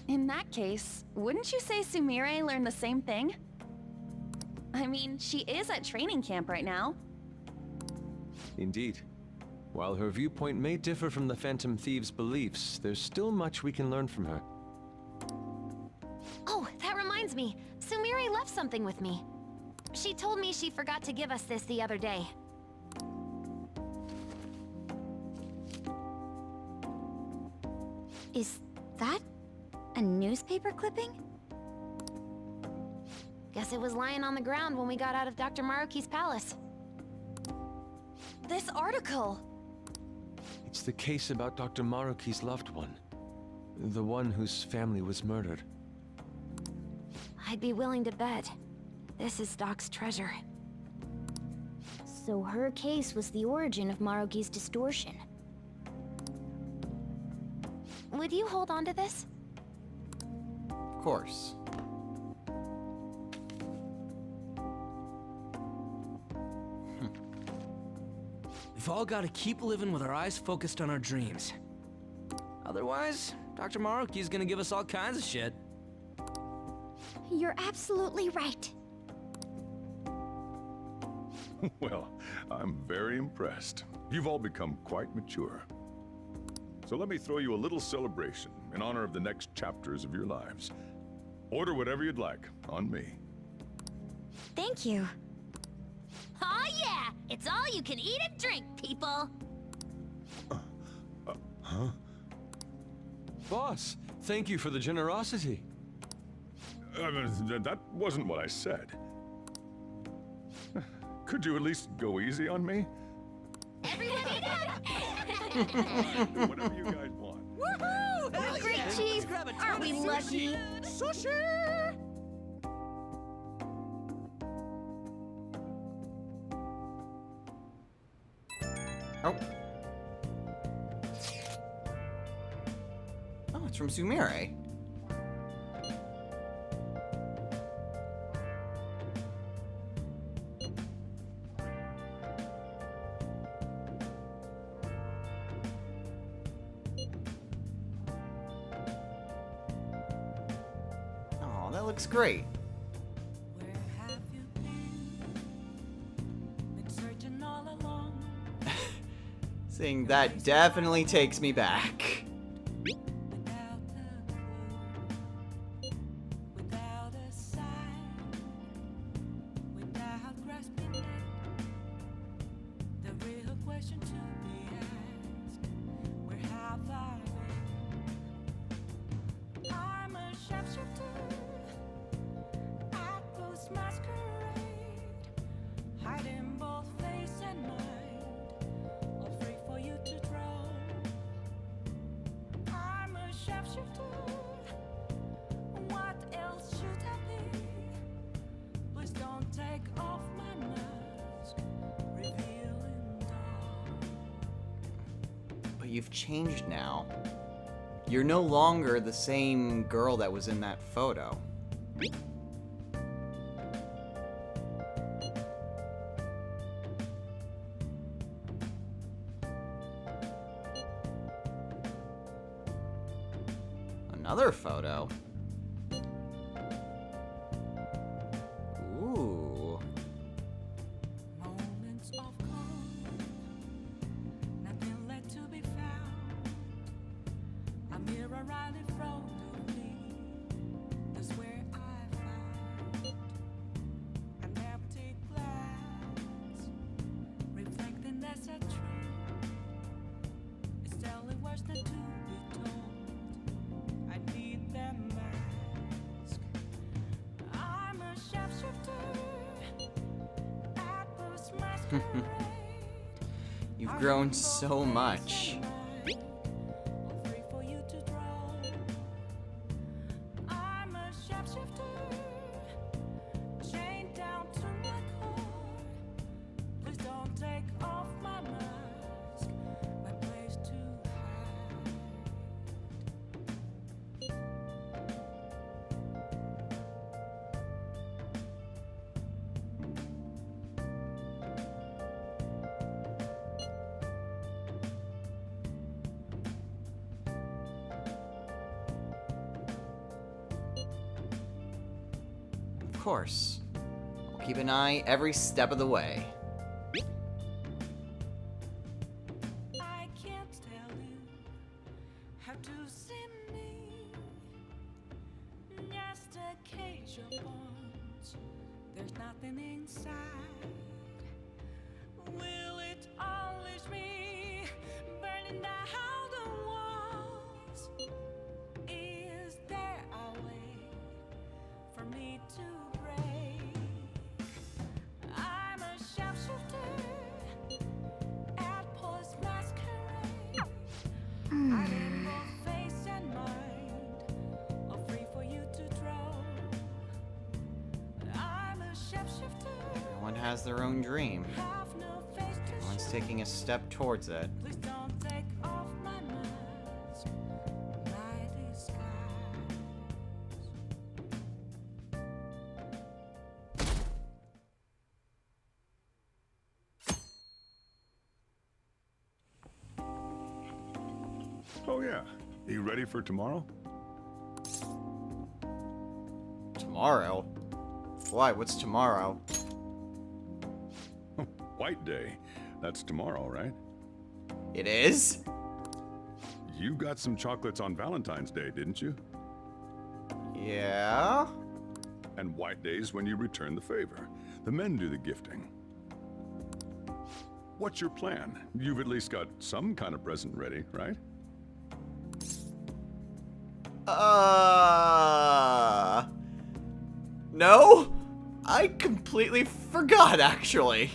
In that case, wouldn't you say Sumire learned the same thing? I mean, she is at training camp right now. Indeed. While her viewpoint may differ from the Phantom Thieves' beliefs, there's still much we can learn from her. Oh, that reminds me. Sumire left something with me. She told me she forgot to give us this the other day. Is that a newspaper clipping? Guess it was lying on the ground when we got out of Dr. Maruki's palace. This article! It's the case about Dr. Maruki's loved one. The one whose family was murdered. I'd be willing to bet this is Doc's treasure. So her case was the origin of Maruki's distortion. Would you hold on to this? Of course. We've all got to keep living with our eyes focused on our dreams. Otherwise, Dr. Maruki's gonna give us all kinds of shit. You're absolutely right. Well, I'm very impressed. You've all become quite mature. So let me throw you a little celebration in honor of the next chapters of your lives. Order whatever you'd like, on me. Thank you. Oh yeah! It's all you can eat and drink, people! Huh? Boss, thank you for the generosity. That wasn't what I said. Could you at least go easy on me? Everyone eat up! Whatever you guys want. Woohoo! Hell Great, yeah. Chief! Grab a ton Aren't of we sushi. lucky? Sushi! Oh. Oh, it's from Sumire. Oh, that looks great. Seeing that definitely takes me back. But you've changed now. You're no longer the same girl that was in that photo. Another photo. Ooh. You've grown so much. Of course. I'll keep an eye every step of the way. I can't tell you how to see me. Just a cage of bones. There's nothing inside. Will it unleash me, burning down the walls? Is there a way for me to break? I'm a sharpshooter at Post Masquerade. I am both face and mind, all free for you to draw. I'm a sharpshooter. Everyone has their own dream. Everyone's taking a step towards it. Please don't take off my mask, my disguise. Oh yeah. You ready for tomorrow? Tomorrow? Why? What's tomorrow? White Day. That's tomorrow, right? It is? You got some chocolates on Valentine's Day, didn't you? Yeah? And White Day's when you return the favor. The men do the gifting. What's your plan? You've at least got some kind of present ready, right? No? I completely forgot, actually.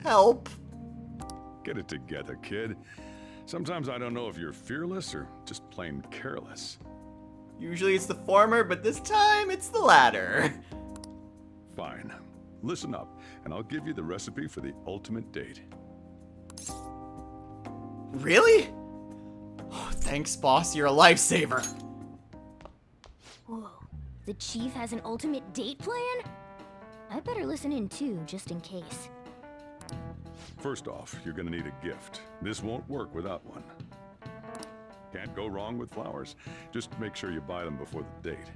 Help. Get it together, kid. Sometimes I don't know if you're fearless or just plain careless. Usually it's the former, but this time it's the latter. Fine. Listen up, and I'll give you the recipe for the ultimate date. Really? Oh, thanks, boss. You're a lifesaver. Whoa. The chief has an ultimate date plan? I better listen in too, just in case. First off, you're gonna need a gift. This won't work without one. Can't go wrong with flowers. Just make sure you buy them before the date.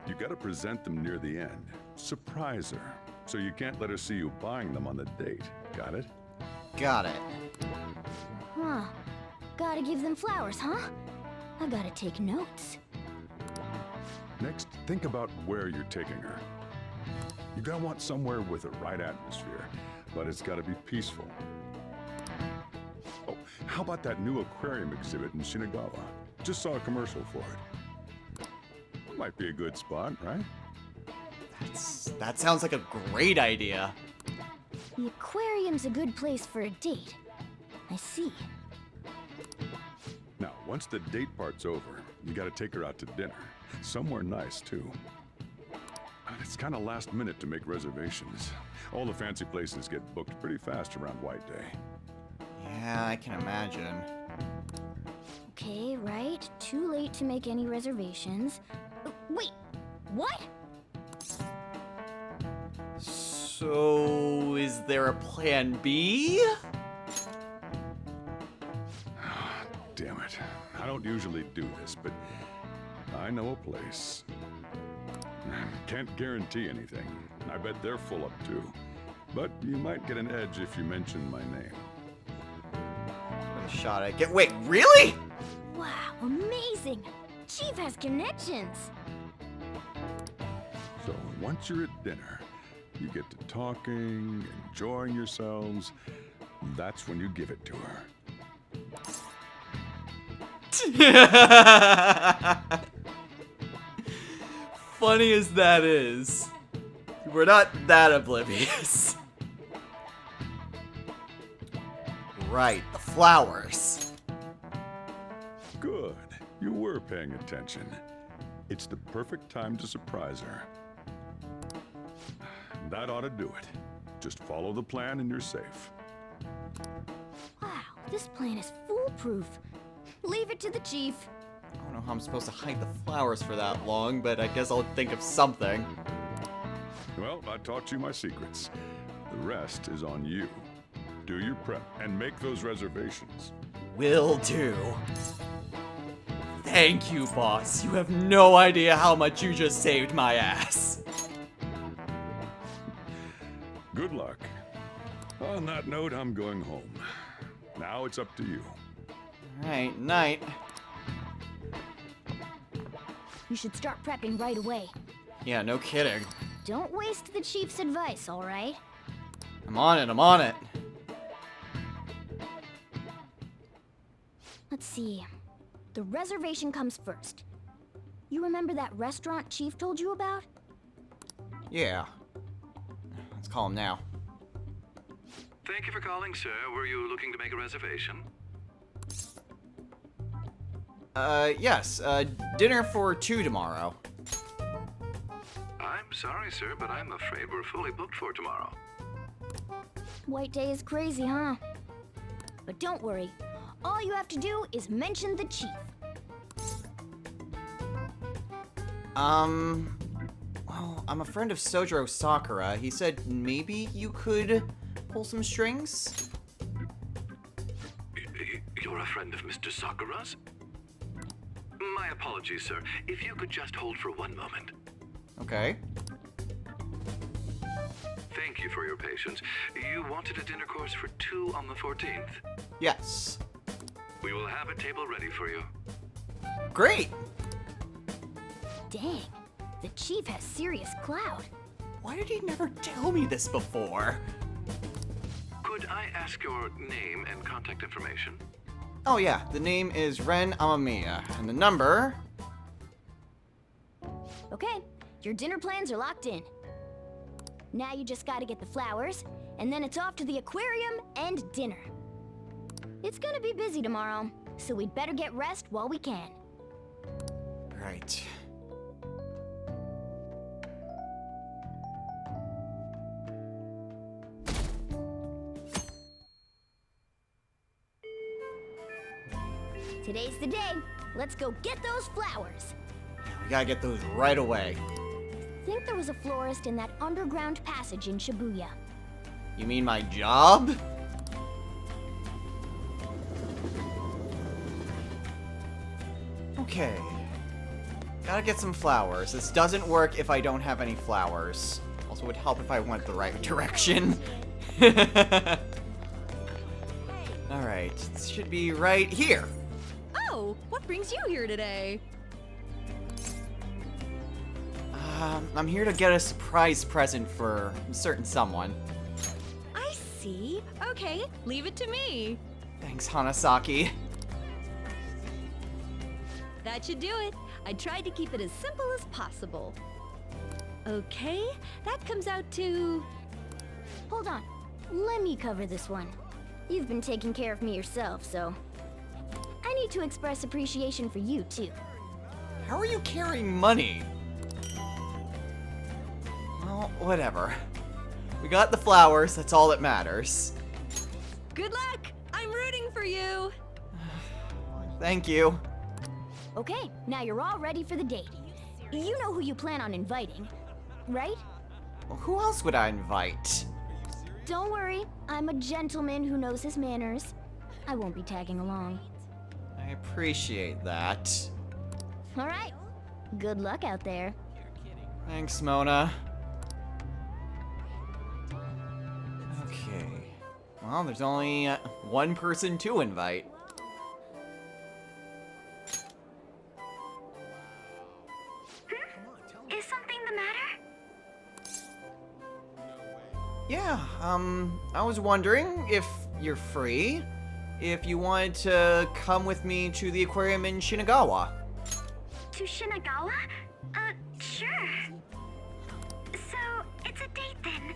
You gotta present them near the end. Surprise her. So you can't let her see you buying them on the date. Got it? Got it. Huh. Gotta give them flowers, huh? I gotta take notes. Next, think about where you're taking her. You gotta want somewhere with the right atmosphere, but it's gotta be peaceful. Oh, how about that new aquarium exhibit in Shinagawa? Just saw a commercial for it. Might be a good spot, right? That sounds like a great idea. The aquarium's a good place for a date. I see. Now, once the date part's over, you gotta take her out to dinner. Somewhere nice, too. It's kind of last minute to make reservations. All the fancy places get booked pretty fast around White Day. Yeah, I can imagine. Okay, right. Too late to make any reservations. Wait, what? So, is there a plan B? Damn it. I don't usually do this, but I know a place. Can't guarantee anything. I bet they're full up too. But you might get an edge if you mention my name. What a shot at Wait, really? Wow, amazing! Chief has connections! So once you're at dinner, you get to talking, enjoying yourselves. That's when you give it to her. Funny as that is, we're not that oblivious. Right, the flowers. Good. You were paying attention. It's the perfect time to surprise her. That ought to do it. Just follow the plan and you're safe. Wow, this plan is foolproof. Leave it to the chief. I don't know how I'm supposed to hide the flowers for that long, but I guess I'll think of something. Well, I taught you my secrets. The rest is on you. Do your prep and make those reservations. Will do. Thank you, boss. You have no idea how much you just saved my ass. Good luck. On that note, I'm going home. Now it's up to you. Alright, night. You should start prepping right away. Yeah, no kidding. Don't waste the chief's advice, alright? I'm on it, I'm on it. Let's see. The reservation comes first. You remember that restaurant Chief told you about? Yeah. Let's call him now. Thank you for calling, sir. Were you looking to make a reservation? Yes. Dinner for 2 tomorrow. I'm sorry, sir, but I'm afraid we're fully booked for tomorrow. White Day is crazy, huh? But don't worry. All you have to do is mention the chief. Well, I'm a friend of Sojiro Sakura. He said maybe you could pull some strings? friend of Mr. Sakura's? My apologies, sir. If you could just hold for one moment. Okay. Thank you for your patience. You wanted a dinner course for 2 on the 14th. Yes. We will have a table ready for you. Great. Dang, the chief has serious clout. Why did he never tell me this before? Could I ask your name and contact information? Oh yeah, the name is Ren Amamiya, and the number... Okay, your dinner plans are locked in. Now you just gotta get the flowers, and then it's off to the aquarium and dinner. It's gonna be busy tomorrow, so we'd better get rest while we can. Right. Today's the day. Let's go get those flowers. We gotta get those right away. I think there was a florist in that underground passage in Shibuya. You mean my job? Okay. Gotta get some flowers. This doesn't work if I don't have any flowers. Also would help if I went the right direction. Alright, it should be right here. Oh, what brings you here today? I'm here to get a surprise present for a certain someone. I see. Okay, leave it to me. Thanks, Hanasaki. That should do it. I tried to keep it as simple as possible. Okay, that comes out to... Hold on. Let me cover this one. You've been taking care of me yourself, so... I need to express appreciation for you, too. How are you carrying money? Well, whatever. We got the flowers, that's all that matters. Good luck! I'm rooting for you! Thank you. Okay, now you're all ready for the date. You know who you plan on inviting, right? Well, who else would I invite? Don't worry, I'm a gentleman who knows his manners. I won't be tagging along. I appreciate that. All right, good luck out there. Thanks, Mona. Okay. Well, there's only one person to invite. Is something the matter? Yeah, I was wondering if you're free, if you wanted to come with me to the aquarium in Shinagawa. To Shinagawa? Sure. So, it's a date then.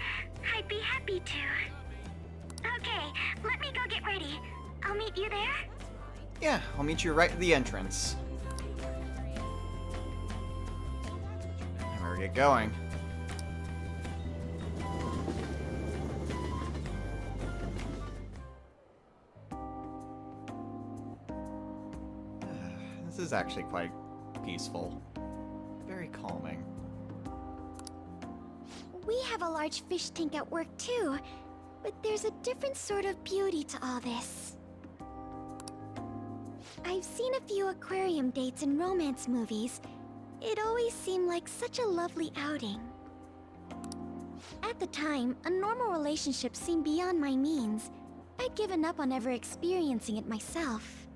I'd be happy to. Okay, let me go get ready. I'll meet you there. Yeah, I'll meet you right at the entrance. I better get going. This is actually quite peaceful. Very calming. We have a large fish tank at work too, but there's a different sort of beauty to all this. I've seen a few aquarium dates in romance movies. It always seemed like such a lovely outing. At the time, a normal relationship seemed beyond my means. I'd given up on ever experiencing it myself.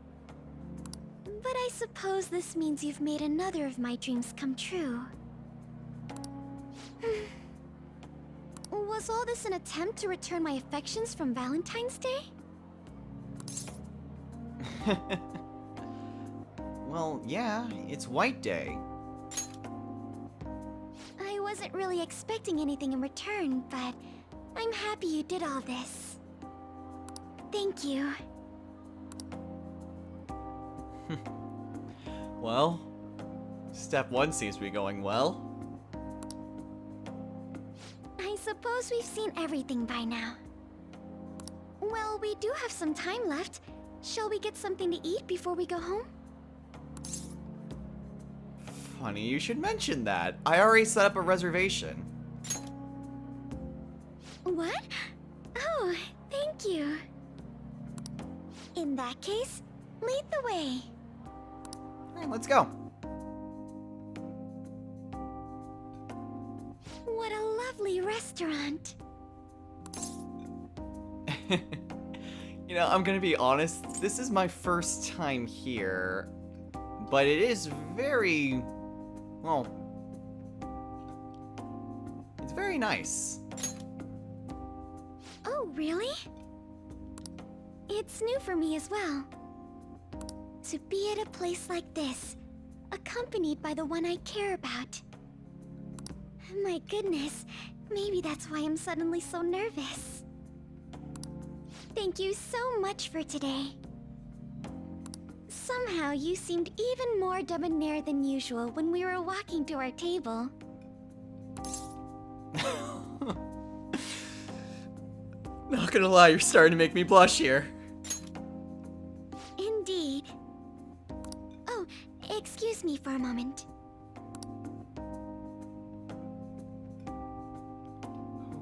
But I suppose this means you've made another of my dreams come true. Was all this an attempt to return my affections from Valentine's Day? Well, yeah, it's White Day. I wasn't really expecting anything in return, but I'm happy you did all this. Thank you. Well, step 1 seems to be going well. I suppose we've seen everything by now. Well, we do have some time left. Shall we get something to eat before we go home? Funny you should mention that. I already set up a reservation. What? Oh, thank you. In that case, Lead the way. Alright, let's go. What a lovely restaurant. You know, I'm gonna be honest, this is my first time here, but it is very, well, it's very nice. Oh, really? It's new for me as well. To be at a place like this, accompanied by the one I care about. My goodness, maybe that's why I'm suddenly so nervous. Thank you so much for today. Somehow you seemed even more debonair than usual when we were walking to our table. Not gonna lie, you're starting to make me blush here. Indeed. Oh, excuse me for a moment.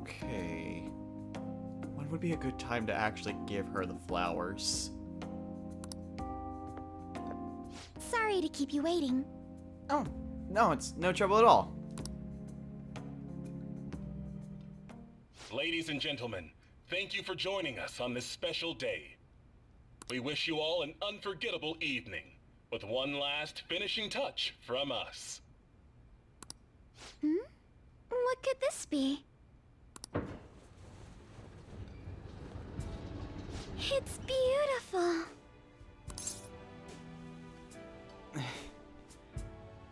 Okay. When would be a good time to actually give her the flowers? Sorry to keep you waiting. Oh, no, it's no trouble at all. Ladies and gentlemen, thank you for joining us on this special day. We wish you all an unforgettable evening, with one last finishing touch from us. What could this be? It's beautiful.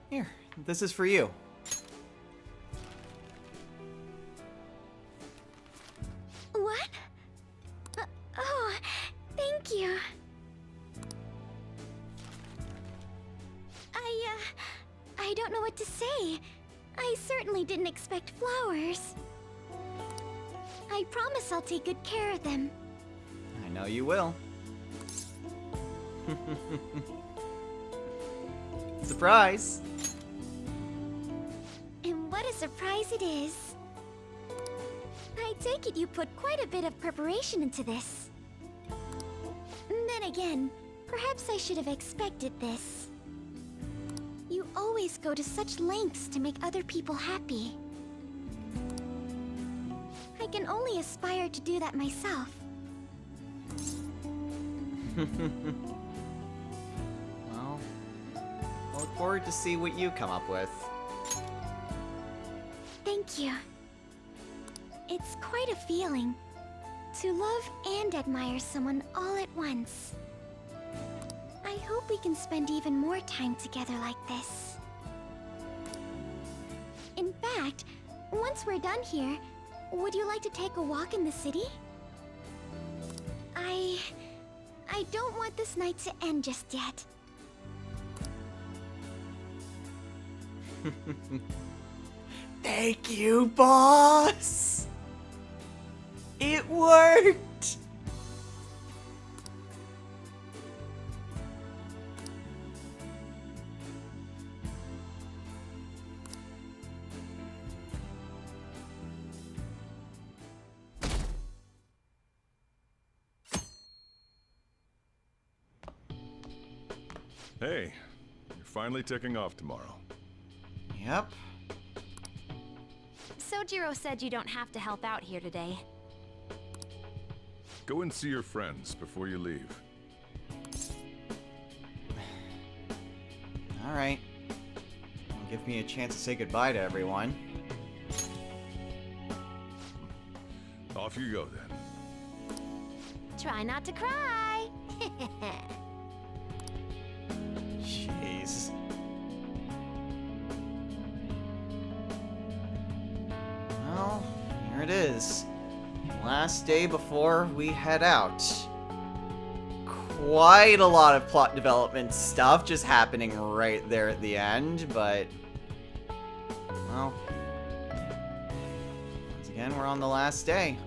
Here, this is for you. What? Oh, thank you. I don't know what to say. I certainly didn't expect flowers. I promise I'll take good care of them. I know you will. Surprise! And what a surprise it is. I take it you put quite a bit of preparation into this. Then again, perhaps I should have expected this. You always go to such lengths to make other people happy. I can only aspire to do that myself. Well, I look forward to see what you come up with. Thank you. It's quite a feeling to love and admire someone all at once. I hope we can spend even more time together like this. In fact, once we're done here, would you like to take a walk in the city? I don't want this night to end just yet. Thank you, boss! It worked! Hey, you're finally taking off tomorrow. Yep. Sojiro said you don't have to help out here today. Go and see your friends before you leave. Alright. Give me a chance to say goodbye to everyone. Off you go then. Try not to cry. Jeez. Well, here it is. Last day before we head out. Quite a lot of plot development stuff just happening right there at the end, but... well... once again, we're on the last day.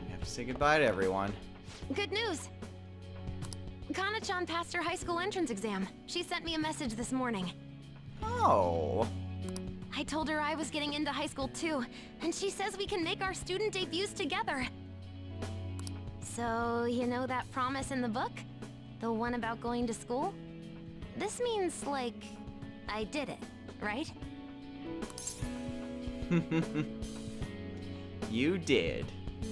We have to say goodbye to everyone. Good news! Kana-chan passed her high school entrance exam. She sent me a message this morning. Oh... I told her I was getting into high school too, and she says we can make our student debuts together. So, you know that promise in the book? The one about going to school? This means, like, I did it, right? You did.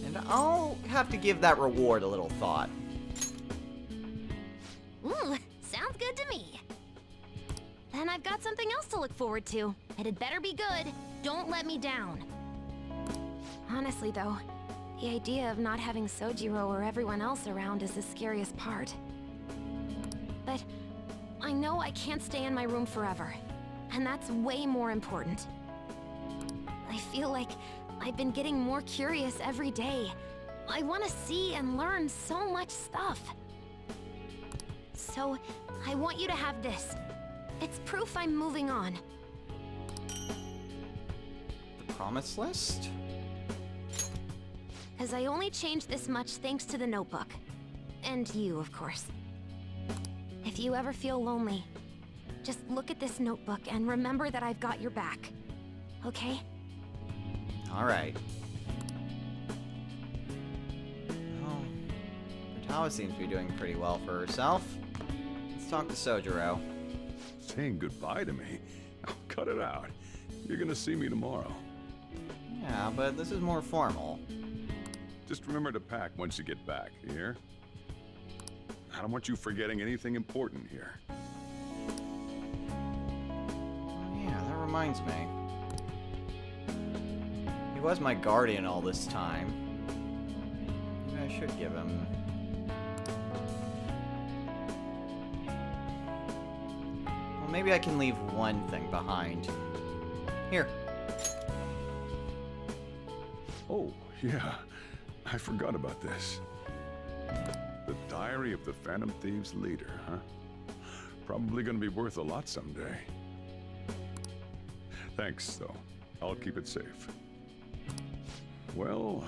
And I'll have to give that reward a little thought. Ooh, sounds good to me. Then I've got something else to look forward to. And it better be good. Don't let me down. Honestly, though, the idea of not having Sojiro or everyone else around is the scariest part. But I know I can't stay in my room forever. And that's way more important. I feel like I've been getting more curious every day. I want to see and learn so much stuff. So, I want you to have this. It's proof I'm moving on. The promise list? Because I only changed this much thanks to the notebook. And you, of course. If you ever feel lonely, just look at this notebook and remember that I've got your back. Okay? Alright. Well, Futawa seems to be doing pretty well for herself. Let's talk to Sojiro. Saying goodbye to me? Oh, cut it out. You're gonna see me tomorrow. Yeah, but this is more formal. Just remember to pack once you get back, you hear? I don't want you forgetting anything important here. Oh, yeah, that reminds me. He was my guardian all this time. Maybe I should give him... Well, maybe I can leave one thing behind. Here. Oh, yeah. I forgot about this. The Diary of the Phantom Thieves leader, huh? Probably gonna be worth a lot someday. Thanks, though. I'll keep it safe. Well,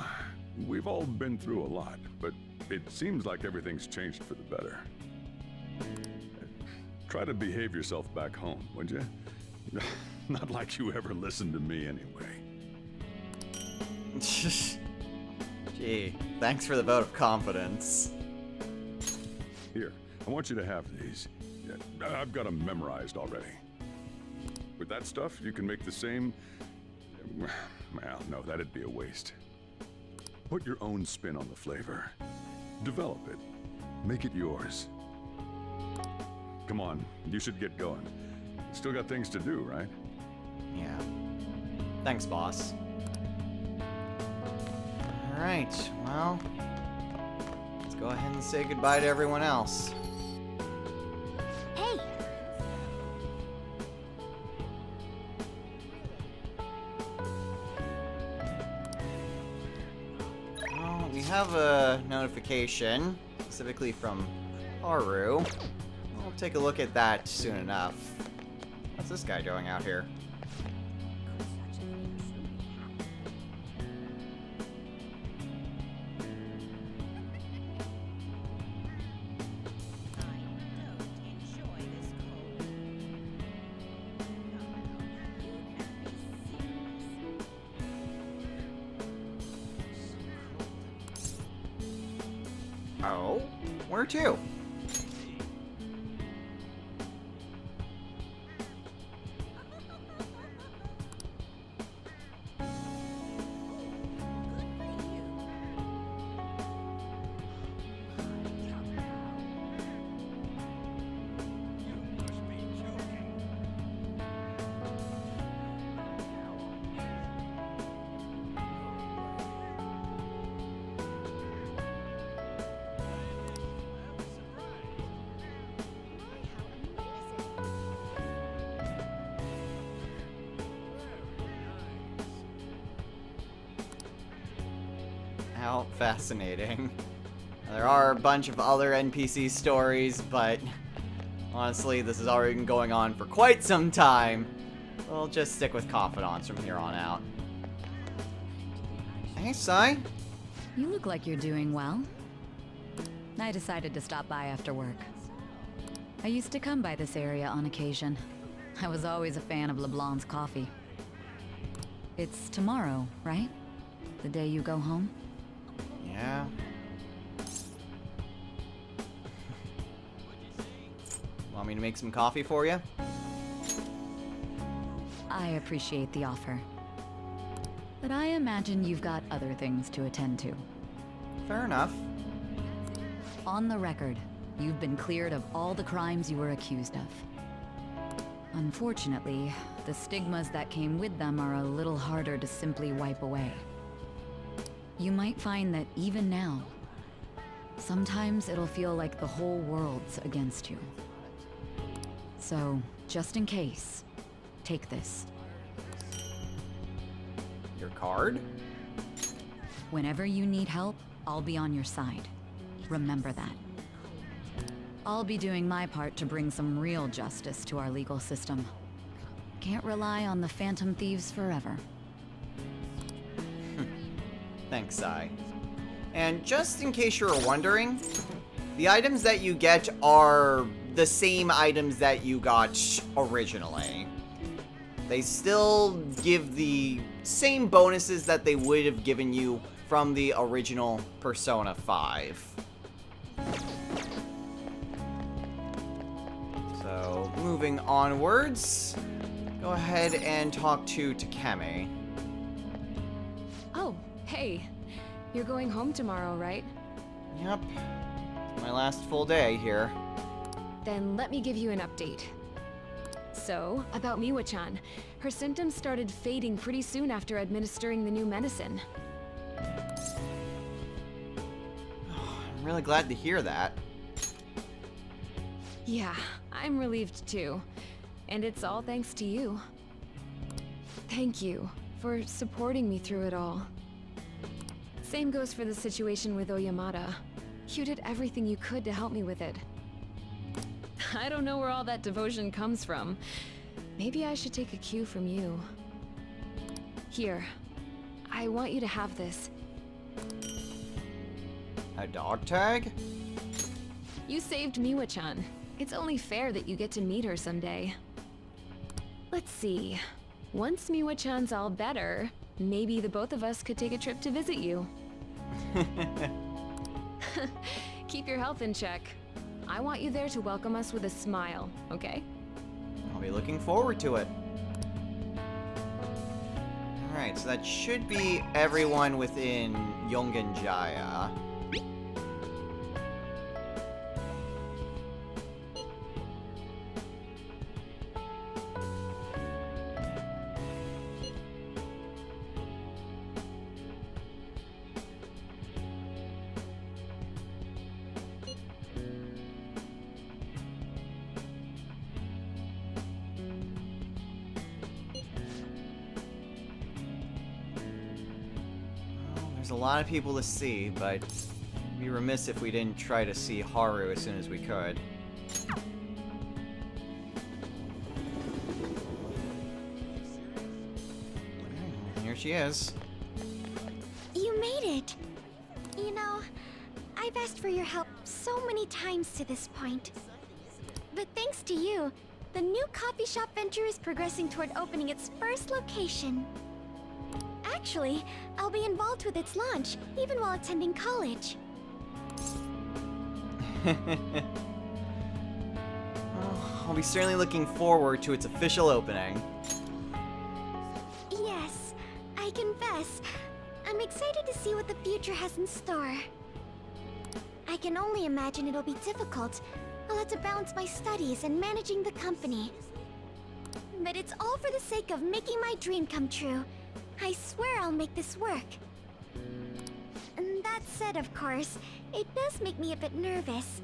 we've all been through a lot, but it seems like everything's changed for the better. Try to behave yourself back home, would you? Not like you ever listened to me anyway. Gee, thanks for the vote of confidence. Here, I want you to have these. Yeah, I've got them memorized already. With that stuff, you can make the same... Well, no, that'd be a waste. Put your own spin on the flavor. Develop it. Make it yours. Come on, you should get going. Still got things to do, right? Yeah. Thanks, boss. Alright, well... let's go ahead and say goodbye to everyone else. Hey! Well, we have a notification, specifically from Haru. We'll take a look at that soon enough. What's this guy doing out here? Oh? Where to? How fascinating. There are a bunch of other NPC stories, but honestly, this has already been going on for quite some time. We'll just stick with confidants from here on out. Hey, Sai. You look like you're doing well. I decided to stop by after work. I used to come by this area on occasion. I was always a fan of LeBlanc's coffee. It's tomorrow, right? The day you go home? Yeah. Want me to make some coffee for you? I appreciate the offer. But I imagine you've got other things to attend to. Fair enough. On the record, you've been cleared of all the crimes you were accused of. Unfortunately, the stigmas that came with them are a little harder to simply wipe away. You might find that even now, sometimes it'll feel like the whole world's against you. So, just in case, take this. Your card? Whenever you need help, I'll be on your side. Remember that. I'll be doing my part to bring some real justice to our legal system. Can't rely on the Phantom Thieves forever. Thanks, Sai. And just in case you were wondering, the items that you get are the same items that you got originally. They still give the same bonuses that they would have given you from the original Persona 5. So, moving onwards, go ahead and talk to Takemi. Oh, hey. You're going home tomorrow, right? Yep. It's my last full day here. Then let me give you an update. So, about Miwa-chan. Her symptoms started fading pretty soon after administering the new medicine. I'm really glad to hear that. Yeah, I'm relieved too. And it's all thanks to you. Thank you for supporting me through it all. Same goes for the situation with Oyamada. You did everything you could to help me with it. I don't know where all that devotion comes from. Maybe I should take a cue from you. Here, I want you to have this. A dog tag? You saved Miwa-chan. It's only fair that you get to meet her someday. Let's see. Once Miwa-chan's all better, maybe the both of us could take a trip to visit you. Keep your health in check. I want you there to welcome us with a smile, okay? I'll be looking forward to it. Alright, so that should be everyone within Yongenjaya. There's a lot of people to see, but it'd be remiss if we didn't try to see Haru as soon as we could. Here she is. You made it! You know, I've asked for your help so many times to this point. But thanks to you, the new coffee shop venture is progressing toward opening its first location. Actually, I'll be involved with its launch, even while attending college. Well, I'll be certainly looking forward to its official opening. Yes, I confess, I'm excited to see what the future has in store. I can only imagine it'll be difficult. I'll have to balance my studies and managing the company. But it's all for the sake of making my dream come true. I swear I'll make this work. And that said, of course, it does make me a bit nervous.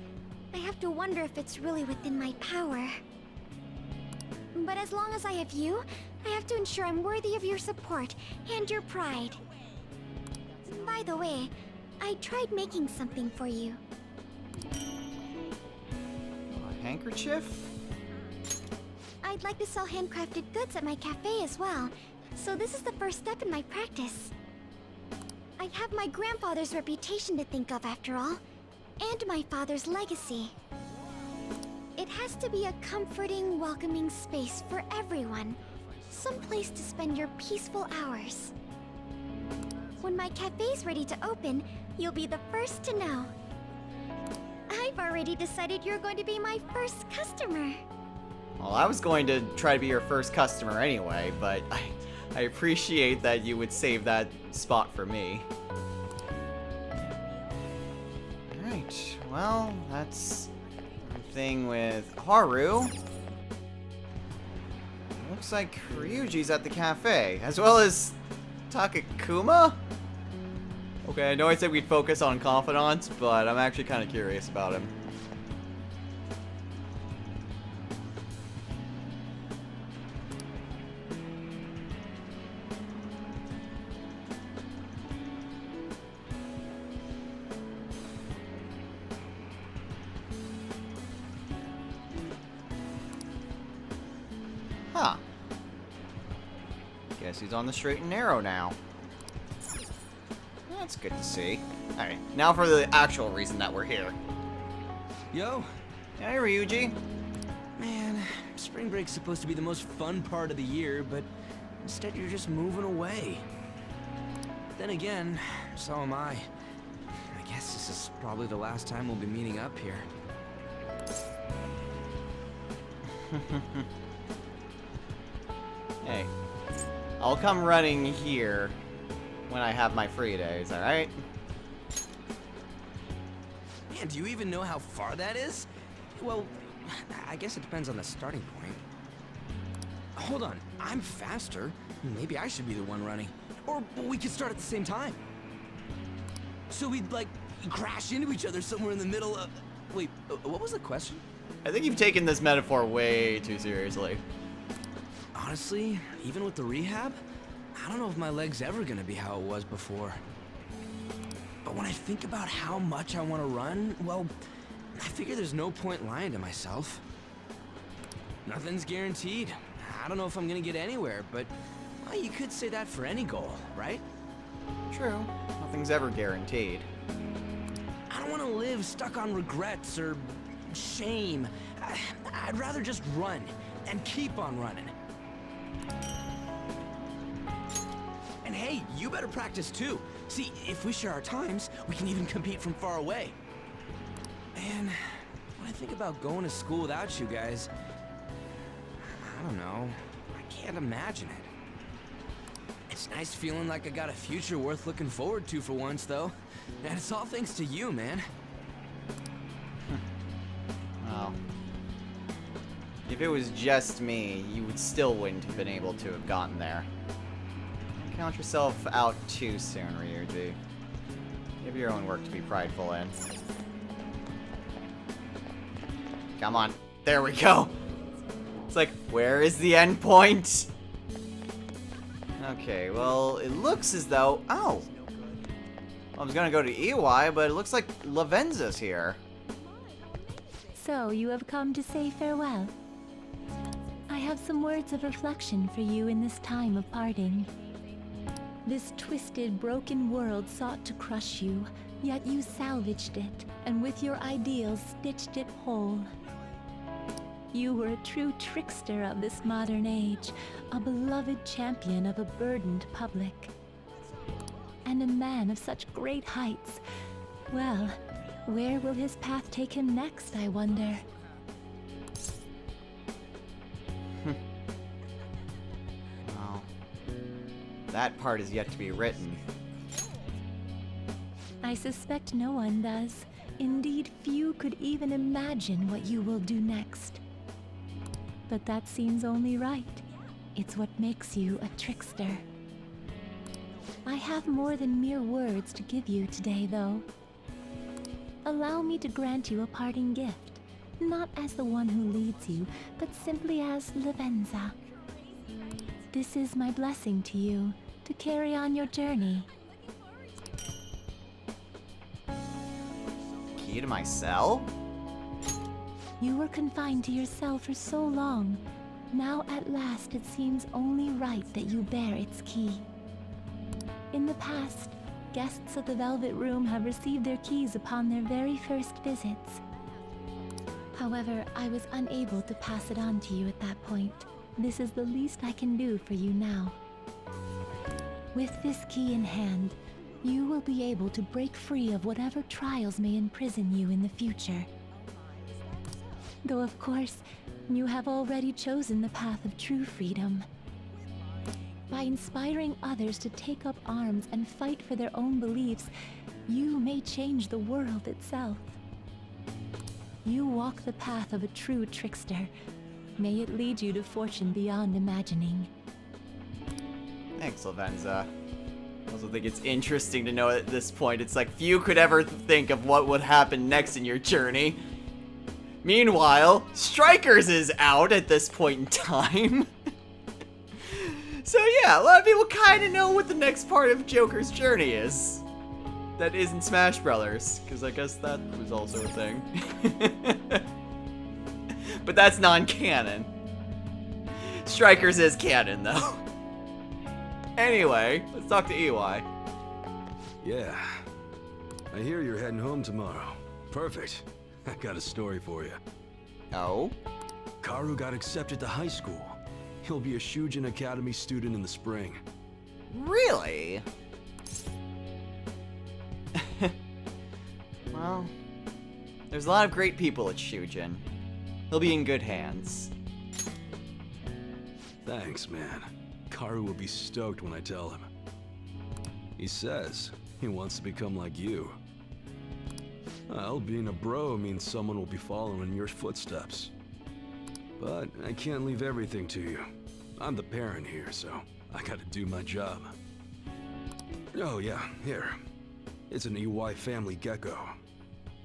I have to wonder if it's really within my power. But as long as I have you, I have to ensure I'm worthy of your support and your pride. By the way, I tried making something for you. A handkerchief? I'd like to sell handcrafted goods at my cafe as well, so this is the first step in my practice. I have my grandfather's reputation to think of after all, and my father's legacy. It has to be a comforting, welcoming space for everyone. Some place to spend your peaceful hours. When my cafe's ready to open, you'll be the first to know. I've already decided you're going to be my first customer. Well, I was going to try to be your first customer anyway, but I appreciate that you would save that spot for me. Alright, well, that's everything with Haru. Looks like Ryuji's at the cafe, as well as Takakuma? Okay, I know I said we'd focus on confidants, but I'm actually kind of curious about him. Huh. Guess he's on the straight and narrow now. That's good to see. Alright, now for the actual reason that we're here. Yo. Hey, Ryuji. Man, spring break's supposed to be the most fun part of the year, but instead you're just moving away. Then again, so am I. I guess this is probably the last time we'll be meeting up here. Hey, I'll come running here when I have my free days, alright? Man, do you even know how far that is? Well, I guess it depends on the starting point. Hold on, I'm faster. Maybe I should be the one running. Or we could start at the same time. So we'd, like, crash into each other somewhere in the middle of... Wait, what was the question? I think you've taken this metaphor way too seriously. Honestly, even with the rehab, I don't know if my leg's ever gonna be how it was before. But when I think about how much I want to run, well, I figure there's no point lying to myself. Nothing's guaranteed. I don't know if I'm gonna get anywhere, but well, you could say that for any goal, right? True. Nothing's ever guaranteed. I don't want to live stuck on regrets or shame. I'd rather just run and keep on running. And hey, you better practice too. See, if we share our times, we can even compete from far away. And when I think about going to school without you guys, I don't know. I can't imagine it. It's nice feeling like I got a future worth looking forward to for once, though. And it's all thanks to you, man. Well, if it was just me, you would still wouldn't have been able to have gotten there. Count yourself out too soon, Ryuji. You have your own work to be prideful in. Come on. There we go. It's like, where is the end point? Okay, well, it looks as though... Oh! I was gonna go to EY, but it looks like Lavenza's here. So, you have come to say farewell. I have some words of reflection for you in this time of parting. This twisted, broken world sought to crush you, yet you salvaged it, and with your ideals stitched it whole. You were a true trickster of this modern age, a beloved champion of a burdened public. And a man of such great heights. Well, where will his path take him next, I wonder? Well, that part is yet to be written. I suspect no one does. Indeed, few could even imagine what you will do next. But that seems only right. It's what makes you a trickster. I have more than mere words to give you today, though. Allow me to grant you a parting gift, not as the one who leads you, but simply as Lavenza. This is my blessing to you, to carry on your journey. Key to my cell? You were confined to your cell for so long. Now at last it seems only right that you bear its key. In the past, guests of the Velvet Room have received their keys upon their very first visits. However, I was unable to pass it on to you at that point. This is the least I can do for you now. With this key in hand, you will be able to break free of whatever trials may imprison you in the future. Though, of course, you have already chosen the path of true freedom. By inspiring others to take up arms and fight for their own beliefs, you may change the world itself. You walk the path of a true trickster. May it lead you to fortune beyond imagining. Thanks, Lavenza. I also think it's interesting to know at this point, it's like few could ever think of what would happen next in your journey. Meanwhile, Strikers is out at this point in time. So yeah, a lot of people kind of know what the next part of Joker's journey is. That isn't Smash Brothers, because I guess that was also a thing. But that's non-canon. Strikers is canon, though. Anyway, let's talk to EY. Yeah. I hear you're heading home tomorrow. Perfect. I got a story for you. Oh? Karu got accepted to high school. He'll be a Shujin Academy student in the spring. Really? Well, there's a lot of great people at Shujin. He'll be in good hands. Thanks, man. Karu will be stoked when I tell him. He says he wants to become like you. Well, being a bro means someone will be following in your footsteps. But I can't leave everything to you. I'm the parent here, so I gotta do my job. Oh yeah, here. It's an EY family gecko.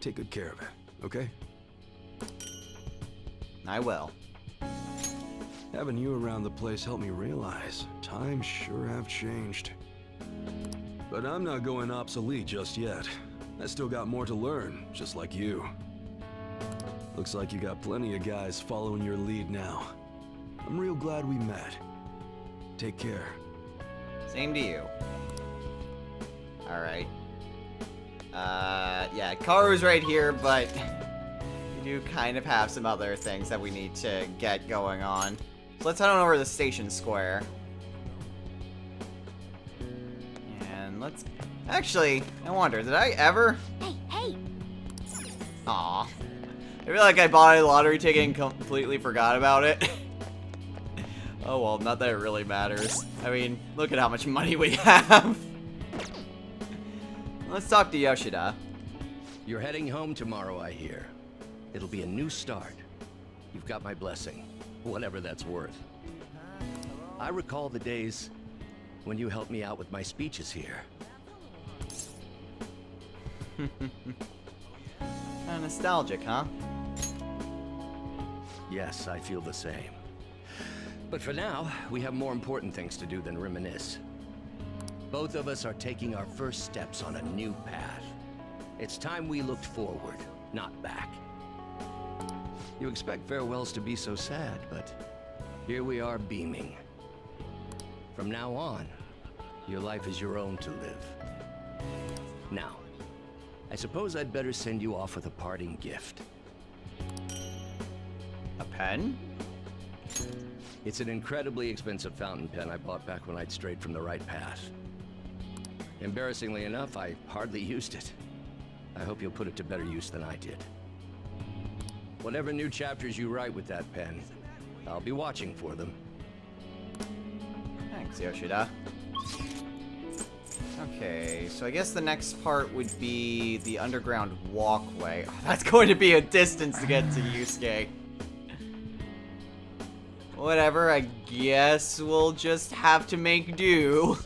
Take good care of it, okay? I will. Having you around the place helped me realize times sure have changed. But I'm not going obsolete just yet. I still got more to learn, just like you. Looks like you got plenty of guys following your lead now. I'm real glad we met. Take care. Same to you. Alright. Yeah, Karu's right here, but we do kind of have some other things that we need to get going on. So let's head on over to the station square. And let's... Actually, I wonder, did I ever... Hey! Aw. I feel like I bought a lottery ticket and completely forgot about it. Oh well, not that it really matters. I mean, look at how much money we have. Let's talk to Yoshida. You're heading home tomorrow, I hear. It'll be a new start. You've got my blessing, whatever that's worth. I recall the days when you helped me out with my speeches here. Nostalgic, huh? Yes, I feel the same. But for now, we have more important things to do than reminisce. Both of us are taking our first steps on a new path. It's time we looked forward, not back. You expect farewells to be so sad, but here we are beaming. From now on, your life is your own to live. Now, I suppose I'd better send you off with a parting gift. A pen? It's an incredibly expensive fountain pen I bought back when I'd strayed from the right path. Embarrassingly enough, I hardly used it. I hope you'll put it to better use than I did. Whatever new chapters you write with that pen, I'll be watching for them. Thanks, Yoshida. Okay, so I guess the next part would be the underground walkway. Oh, that's going to be a distance to get to Yusuke. Whatever, I guess we'll just have to make do.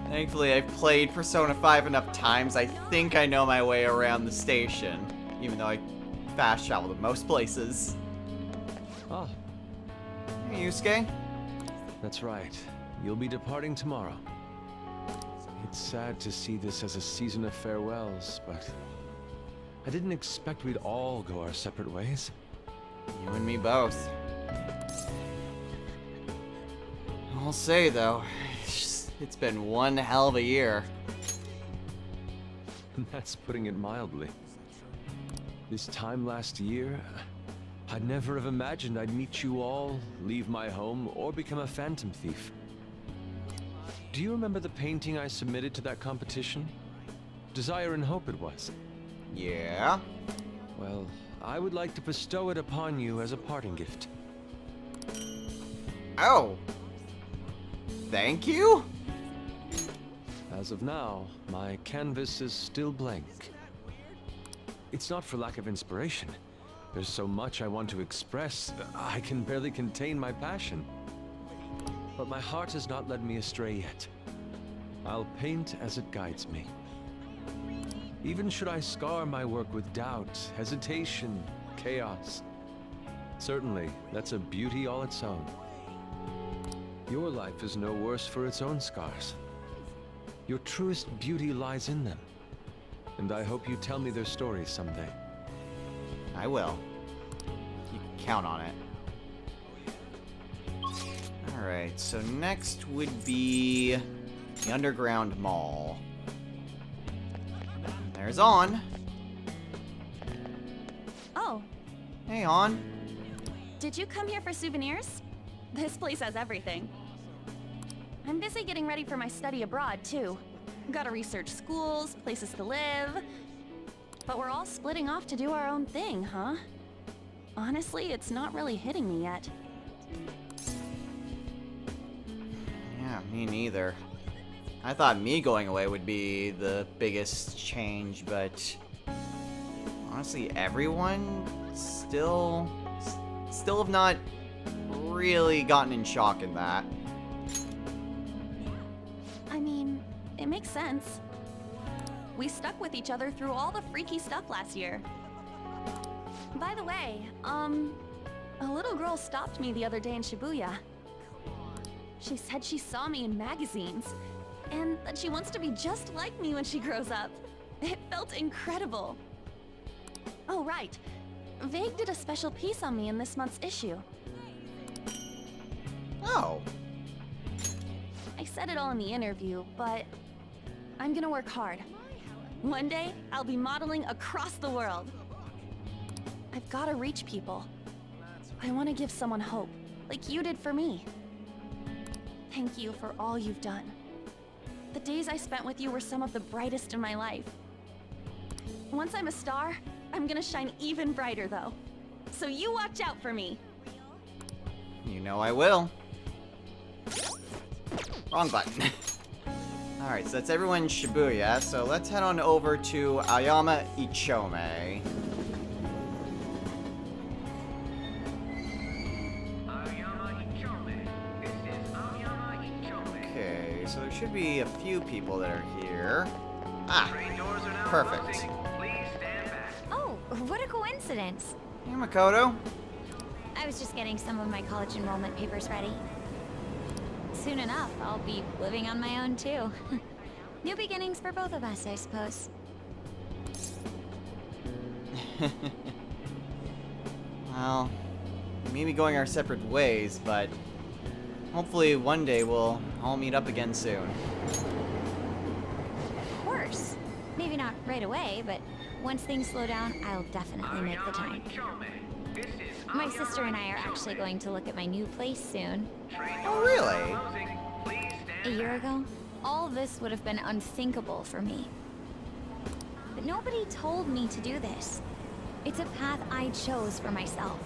Thankfully, I've played Persona 5 enough times, I think I know my way around the station. Even though I fast travel to most places. Oh. Hey, Yusuke. That's right. You'll be departing tomorrow. It's sad to see this as a season of farewells, but I didn't expect we'd all go our separate ways. You and me both. I'll say, though, it's been one hell of a year. That's putting it mildly. This time last year, I'd never have imagined I'd meet you all, leave my home, or become a phantom thief. Do you remember the painting I submitted to that competition? Desire and Hope it was. Yeah? Well, I would like to bestow it upon you as a parting gift. Oh. Thank you? As of now, my canvas is still blank. It's not for lack of inspiration. There's so much I want to express, I can barely contain my passion. But my heart has not led me astray yet. I'll paint as it guides me. Even should I scar my work with doubt, hesitation, chaos. Certainly, that's a beauty all its own. Your life is no worse for its own scars. Your truest beauty lies in them. And I hope you tell me their stories someday. I will. You can count on it. Alright, so next would be the Underground Mall. There's On. Oh, Hey, On. did you come here for souvenirs? This place has everything. I'm busy getting ready for my study abroad, too. Gotta research schools, places to live. But we're all splitting off to do our own thing, huh? Honestly, it's not really hitting me yet. Yeah, me neither. I thought me going away would be the biggest change, but honestly, everyone still have not really gotten in shock in that. I mean, it makes sense. We stuck with each other through all the freaky stuff last year. By the way, a little girl stopped me the other day in Shibuya. She said she saw me in magazines, and that she wants to be just like me when she grows up. It felt incredible. Oh, right. Vague did a special piece on me in this month's issue. Oh. I said it all in the interview, but I'm gonna work hard. One day, I'll be modeling across the world. I've gotta reach people. I want to give someone hope, like you did for me. Thank you for all you've done. The days I spent with you were some of the brightest in my life. Once I'm a star, I'm gonna shine even brighter, though. So you watch out for me. You know I will. Wrong button. Alright, so that's everyone in Shibuya, so let's head on over to Aoyama Ichome. Okay, so there should be a few people that are here. Ah, perfect. Oh, what a coincidence. Hey, Makoto. I was just getting some of my college enrollment papers ready. Soon enough, I'll be living on my own too. New beginnings for both of us, I suppose. Well, maybe going our separate ways, but hopefully one day we'll all meet up again soon. Of course. Maybe not right away, but once things slow down, I'll definitely make the time. My sister and I are actually going to look at my new place soon. Oh, really? A year ago, all of this would have been unthinkable for me. But nobody told me to do this. It's a path I chose for myself.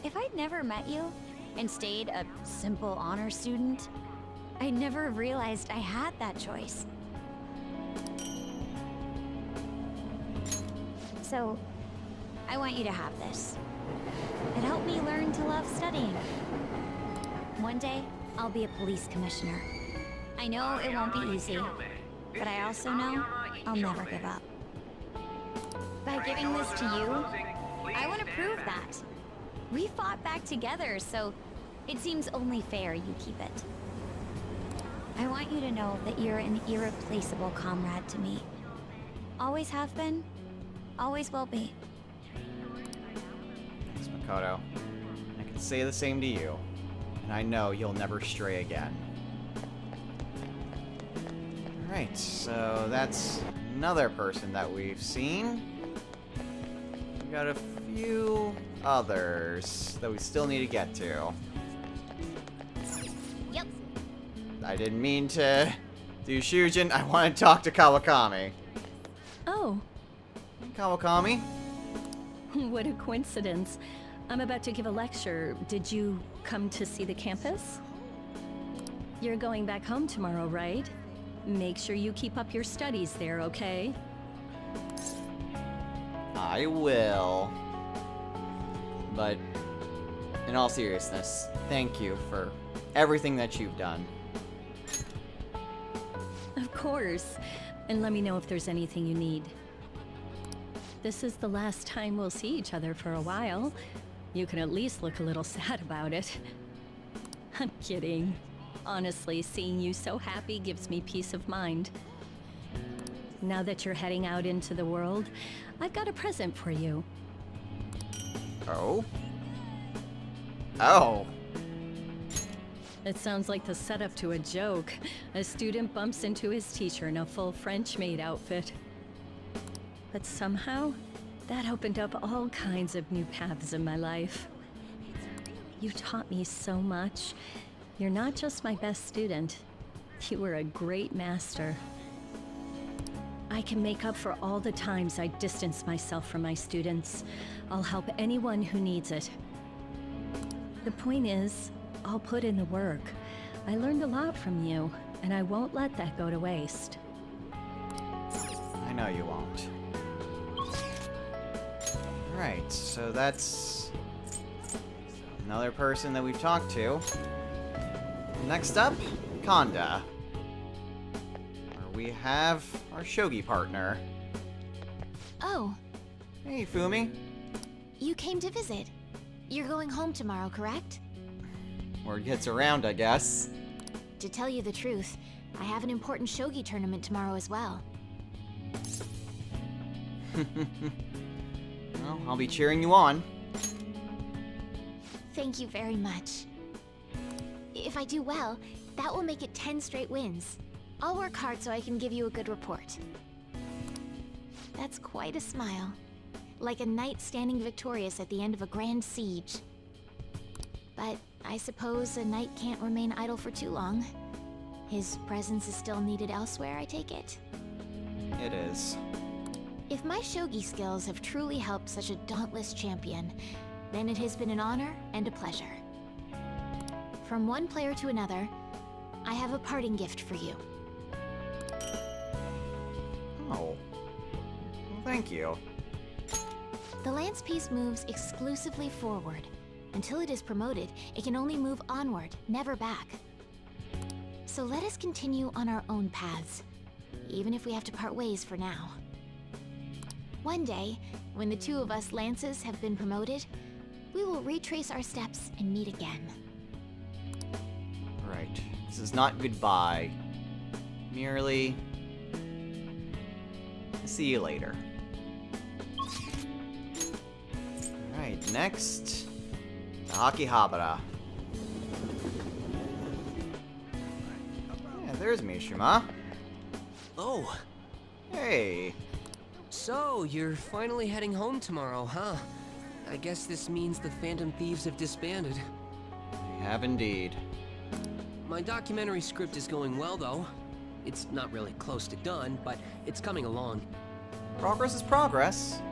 If I'd never met you and stayed a simple honor student, I never realized I had that choice. So, I want you to have this. It helped me learn to love studying. One day, I'll be a police commissioner. I know it won't be easy, but I also know I'll never give up. By giving this to you, I want to prove that. We fought back together, so it seems only fair you keep it. I want you to know that you're an irreplaceable comrade to me. Always have been, always will be. Thanks, Makoto. I can say the same to you, and I know you'll never stray again. Alright, so that's another person that we've seen. We got a few others that we still need to get to. Yep. I didn't mean to do Shujin. I want to talk to Kawakami. Oh. Kawakami? What a coincidence. I'm about to give a lecture. Did you come to see the campus? You're going back home tomorrow, right? Make sure you keep up your studies there, okay? I will. But in all seriousness, thank you for everything that you've done. Of course. And let me know if there's anything you need. This is the last time we'll see each other for a while. You can at least look a little sad about it. I'm kidding. Honestly, seeing you so happy gives me peace of mind. Now that you're heading out into the world, I've got a present for you. Oh? Oh. It sounds like the setup to a joke. A student bumps into his teacher in a full French maid outfit. But somehow, that opened up all kinds of new paths in my life. You taught me so much. You're not just my best student. You were a great master. I can make up for all the times I distanced myself from my students. I'll help anyone who needs it. The point is, I'll put in the work. I learned a lot from you, and I won't let that go to waste. I know you won't. Alright, so that's another person that we've talked to. Next up, Konda. Where we have our shogi partner. Oh. Hey, Fumi. You came to visit. You're going home tomorrow, correct? Word gets around, I guess. To tell you the truth, I have an important shogi tournament tomorrow as well. Well, I'll be cheering you on. Thank you very much. If I do well, that will make it 10 straight wins. I'll work hard so I can give you a good report. That's quite a smile. Like a knight standing victorious at the end of a grand siege. But I suppose a knight can't remain idle for too long. His presence is still needed elsewhere, I take it? It is. If my shogi skills have truly helped such a dauntless champion, then it has been an honor and a pleasure. From one player to another, I have a parting gift for you. Oh. Well, thank you. The lance piece moves exclusively forward. Until it is promoted, it can only move onward, never back. So let us continue on our own paths, even if we have to part ways for now. One day, when the two of us lances have been promoted, we will retrace our steps and meet again. Right. This is not goodbye. Merely... see you later. Alright, next... Akihabara. Yeah, there's Mishima. Oh. Hey. So, you're finally heading home tomorrow, huh? I guess this means the Phantom Thieves have disbanded. They have indeed. My documentary script is going well, though. It's not really close to done, but it's coming along. Progress is progress.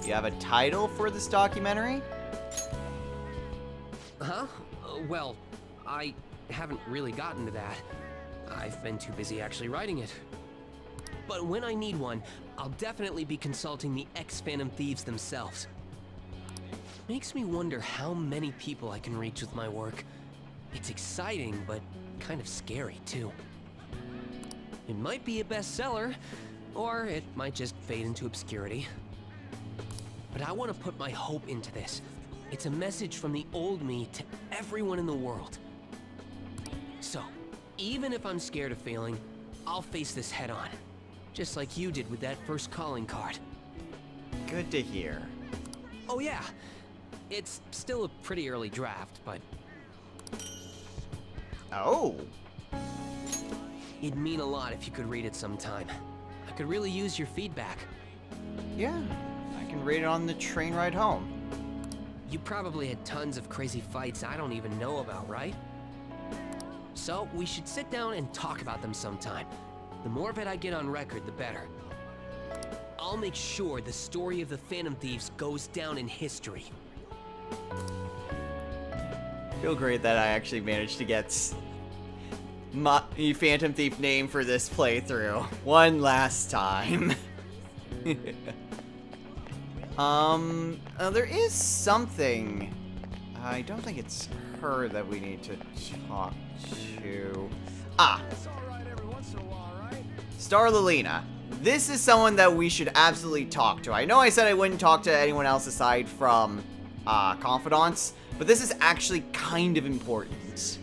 You have a title for this documentary? Huh? Well, I haven't really gotten to that. I've been too busy actually writing it. But when I need one, I'll definitely be consulting the ex-Phantom Thieves themselves. Makes me wonder how many people I can reach with my work. It's exciting, but kind of scary, too. It might be a bestseller, or it might just fade into obscurity. But I want to put my hope into this. It's a message from the old me to everyone in the world. So, even if I'm scared of failing, I'll face this head on. Just like you did with that first calling card. Good to hear. Oh yeah, it's still a pretty early draft, but... Oh! It'd mean a lot if you could read it sometime. I could really use your feedback. Yeah, I can read it on the train ride home. You probably had tons of crazy fights I don't even know about, right? So, we should sit down and talk about them sometime. The more of it I get on record, the better. I'll make sure the story of the Phantom Thieves goes down in history. I feel great that I actually managed to get my Phantom Thief name for this playthrough one last time. There is something. I don't think it's her that we need to talk to. Ah, Star Lilina. This is someone that we should absolutely talk to. I know I said I wouldn't talk to anyone else aside from confidants, but this is actually kind of important.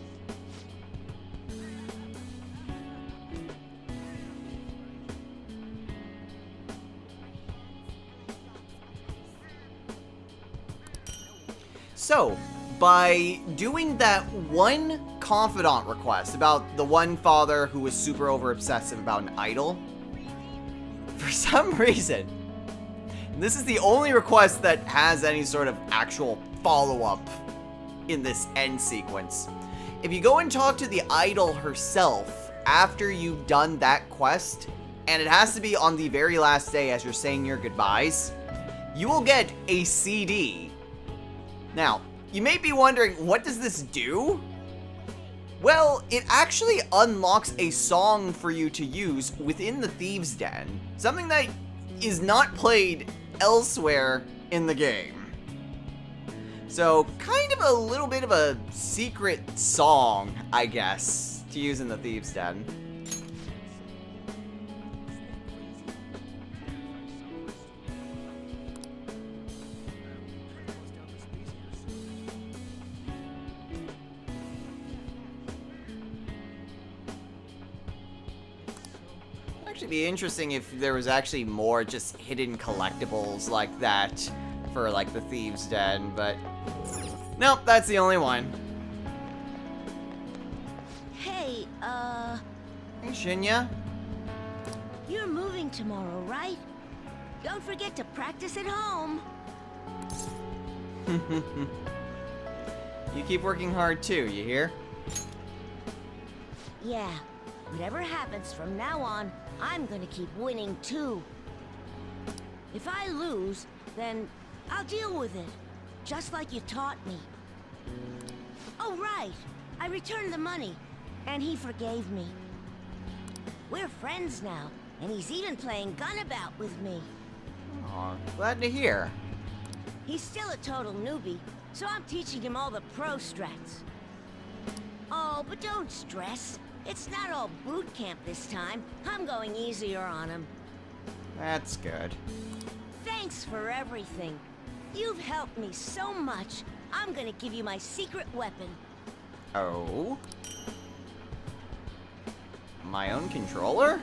So, by doing that one confidant request about the one father who was super over obsessive about an idol, for some reason, and this is the only request that has any sort of actual follow-up in this end sequence. If you go and talk to the idol herself after you've done that quest, and it has to be on the very last day as you're saying your goodbyes, you will get a CD. Now, you may be wondering, what does this do? Well, it actually unlocks a song for you to use within the Thieves' Den. Something that is not played elsewhere in the game. So, kind of a little bit of a secret song, I guess, to use in the Thieves' Den. Be interesting if there was actually more just hidden collectibles like that for like the Thieves' Den, but nope, that's the only one. Hey, Hey, Shinya. you're moving tomorrow, right? Don't forget to practice at home. You keep working hard too, you hear? Yeah, whatever happens from now on, I'm gonna keep winning too. If I lose, then I'll deal with it, just like you taught me. Oh right, I returned the money, and he forgave me. We're friends now, and he's even playing Gunabout with me. Aw, glad to hear. He's still a total newbie, so I'm teaching him all the pro strats. Oh, but don't stress. It's not all boot camp this time. I'm going easier on him. That's good. Thanks for everything. You've helped me so much. I'm gonna give you my secret weapon. Oh? My own controller?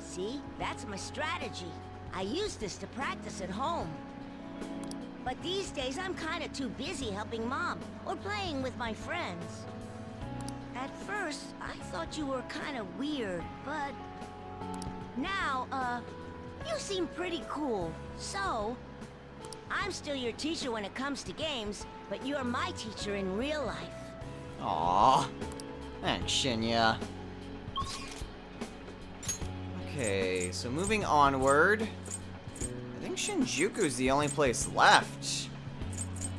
See, that's my strategy. I use this to practice at home. But these days I'm kinda too busy helping Mom or playing with my friends. At first, I thought you were kinda weird, but now, you seem pretty cool. So, I'm still your teacher when it comes to games, but you're my teacher in real life. Aww. Thanks, Shinya. Okay, so moving onward. I think Shinjuku's the only place left.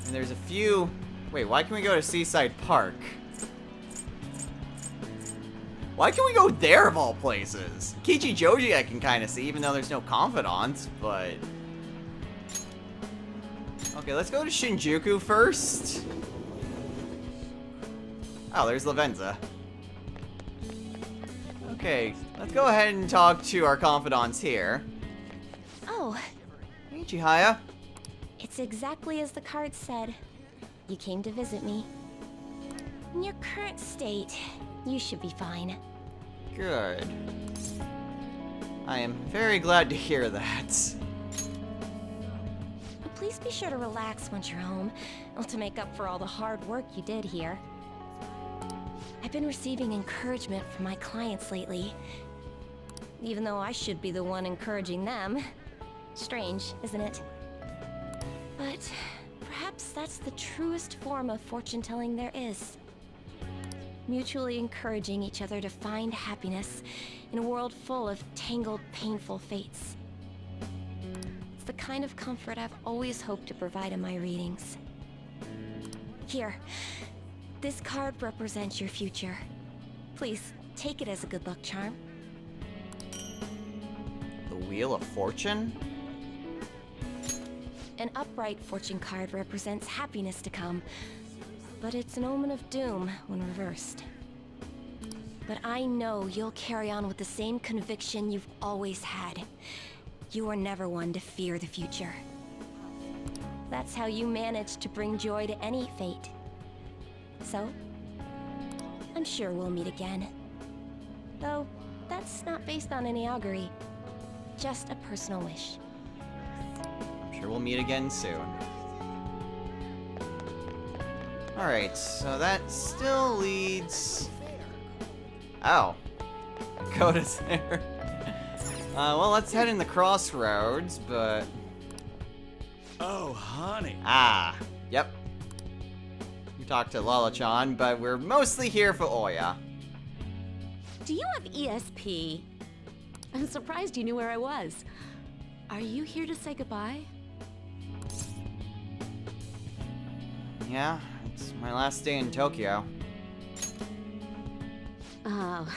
And there's a few... Wait, why can we go to Seaside Park? Why can we go there of all places? Kichijoji I can kind of see, even though there's no confidants, but... Okay, let's go to Shinjuku first. Oh, there's Lavenza. Okay, let's go ahead and talk to our confidants here. Oh, Hey, Chihaya. it's exactly as the card said. You came to visit me. In your current state, you should be fine. Good. I am very glad to hear that. Please be sure to relax once you're home, to make up for all the hard work you did here. I've been receiving encouragement from my clients lately, even though I should be the one encouraging them. Strange, isn't it? But perhaps that's the truest form of fortune-telling there is. Mutually encouraging each other to find happiness in a world full of tangled, painful fates. kind of comfort I've always hoped to provide in my readings. Here, this card represents your future. Please, take it as a good luck charm. The Wheel of Fortune? An upright fortune card represents happiness to come, but it's an omen of doom when reversed. But I know you'll carry on with the same conviction you've always had. You were never one to fear the future. That's how you managed to bring joy to any fate. So, I'm sure we'll meet again. Though, that's not based on any augury. Just a personal wish. I'm sure we'll meet again soon. Alright, so that still leads... Oh. Coda's there. Well, let's head in the crossroads, but... Oh, honey. Ah, yep. We talked to Lala-chan, but we're mostly here for Oya. Do you have ESP? I'm surprised you knew where I was. Are you here to say goodbye? Yeah, it's my last day in Tokyo. Oh,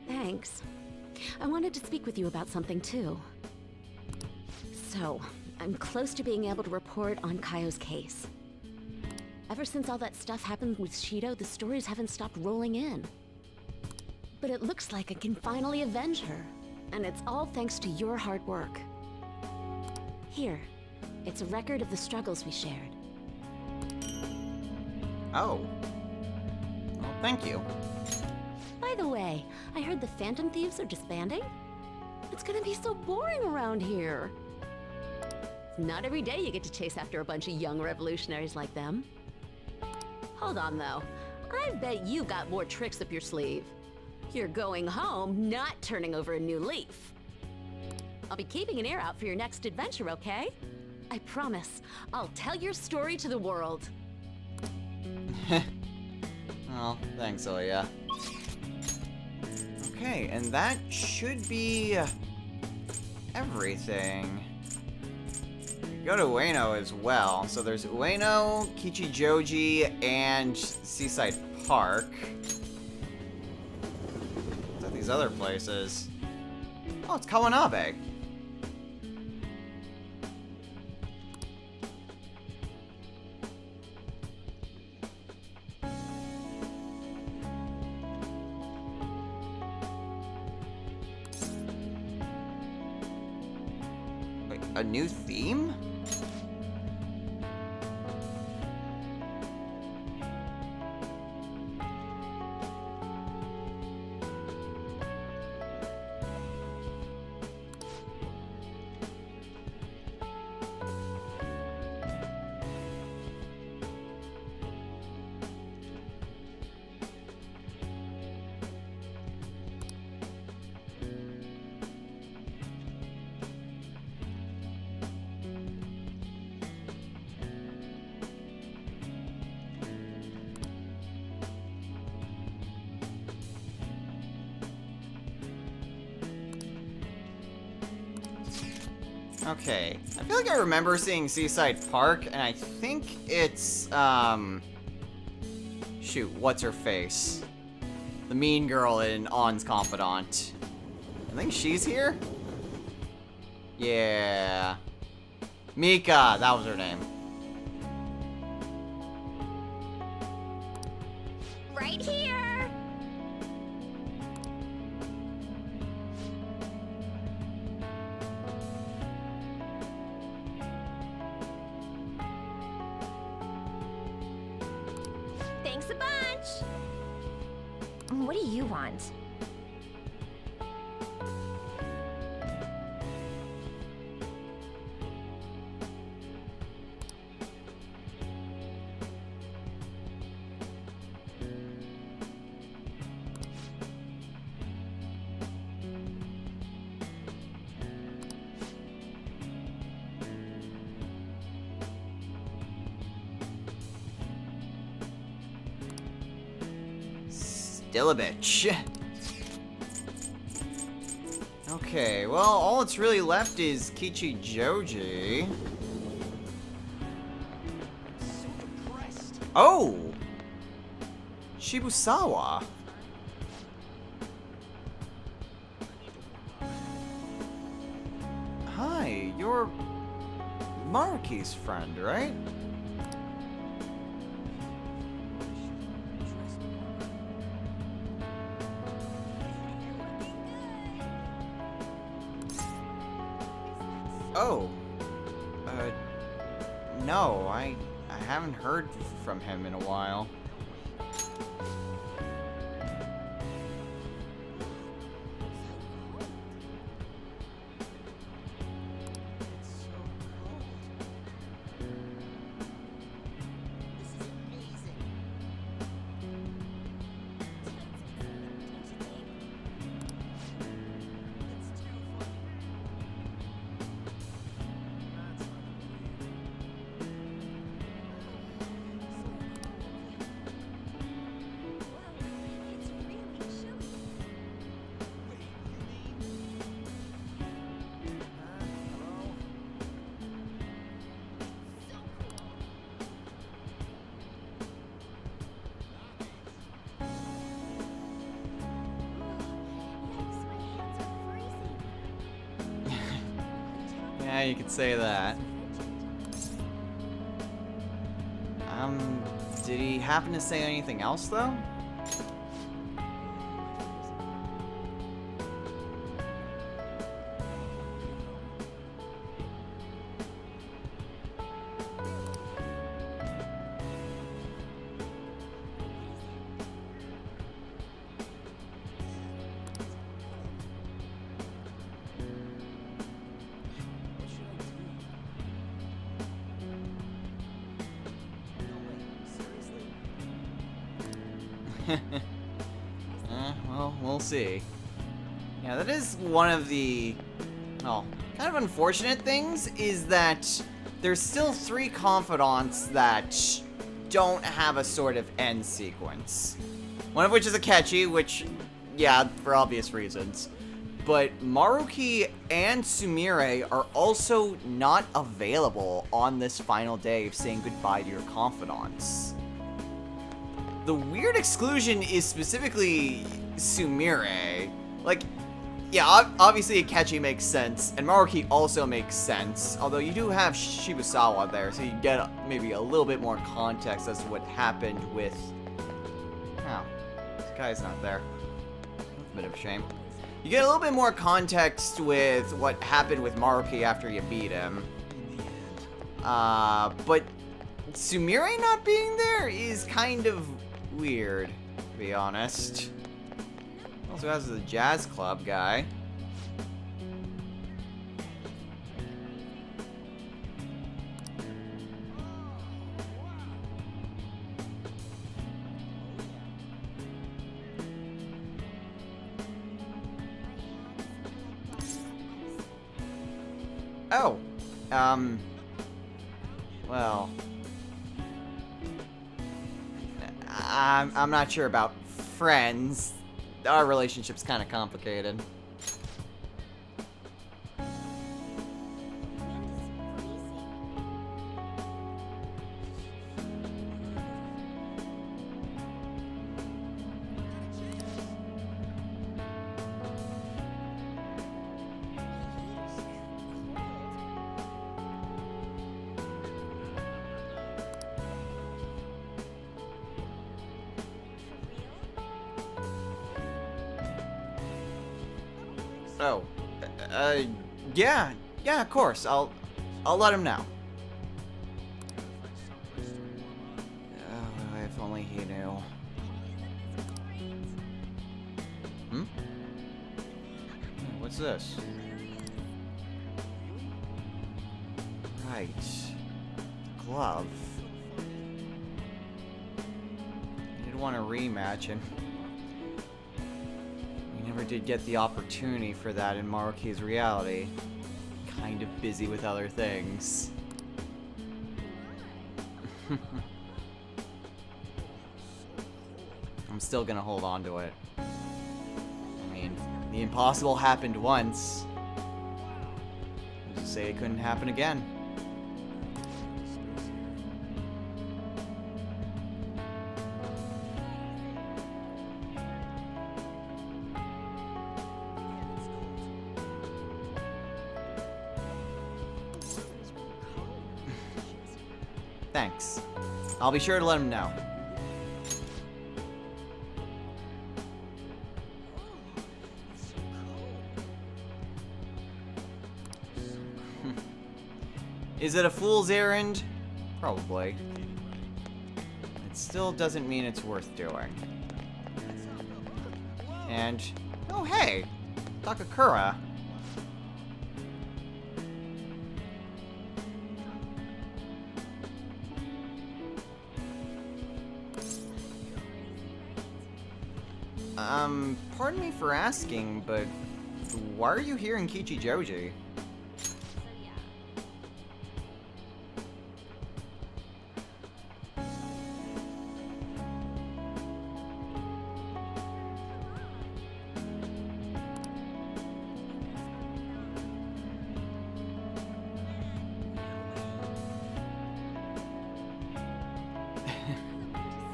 thanks. I wanted to speak with you about something too. So, I'm close to being able to report on Kaio's case. Ever since all that stuff happened with Shido, the stories haven't stopped rolling in. But it looks like I can finally avenge her. And it's all thanks to your hard work. Here, it's a record of the struggles we shared. Oh. Well, thank you. By the way, I heard the Phantom Thieves are disbanding? It's gonna be so boring around here. Not every day you get to chase after a bunch of young revolutionaries like them. Hold on though, I bet you got more tricks up your sleeve. You're going home, not turning over a new leaf. I'll be keeping an ear out for your next adventure, okay? I promise, I'll tell your story to the world. Well, thanks, Oya. Okay, and that should be everything. We go to Ueno as well. So there's Ueno, Kichijoji, and Seaside Park. What's at these other places? Oh, it's Kawanabe. A new theme? Okay, I feel like I remember seeing Seaside Park, and I think it's, shoot, what's her face? The mean girl in On's Confidant. I think she's here? Yeah. Mika, that was her name. Right here! Thanks a bunch! What do you want? Still a bitch. Okay, well, all that's really left is Kichijoji. Oh! Shibusawa. Hi, you're Maruki's friend, right? Oh. No, I haven't heard from him in a while. Yeah, you could say that. Did he happen to say anything else, though? Well, we'll see. Yeah, that is one of the, well, kind of unfortunate things, is that there's still 3 confidants that don't have a sort of end sequence. One of which is Akechi, which, yeah, for obvious reasons. But Maruki and Sumire are also not available on this final day of saying goodbye to your confidants. The weird exclusion is specifically Sumire. Like, yeah, obviously Akechi makes sense, and Maruki also makes sense, although you do have Shibusawa there, so you get maybe a little bit more context as to what happened with... Oh, this guy's not there. That's a bit of a shame. You get a little bit more context with what happened with Maruki after you beat him. But Sumire not being there is kind of weird, to be honest. Also has the jazz club guy. Oh, well, I'm not sure about friends. Our relationship's kind of complicated. Oh, yeah, of course. I'll let him know. Oh, if only he knew. Hmm? What's this? Right. Glove. I did want a rematch, and we never did get the opportunity for that in Maruki's reality. Kind of busy with other things. I'm still gonna hold on to it. I mean, at the The impossible happened once. Who's to say it couldn't happen again? Thanks. I'll be sure to let him know. Is it a fool's errand? Probably. It still doesn't mean it's worth doing. And, oh hey, Takakura. Pardon me for asking, but why are you here in Kichijoji?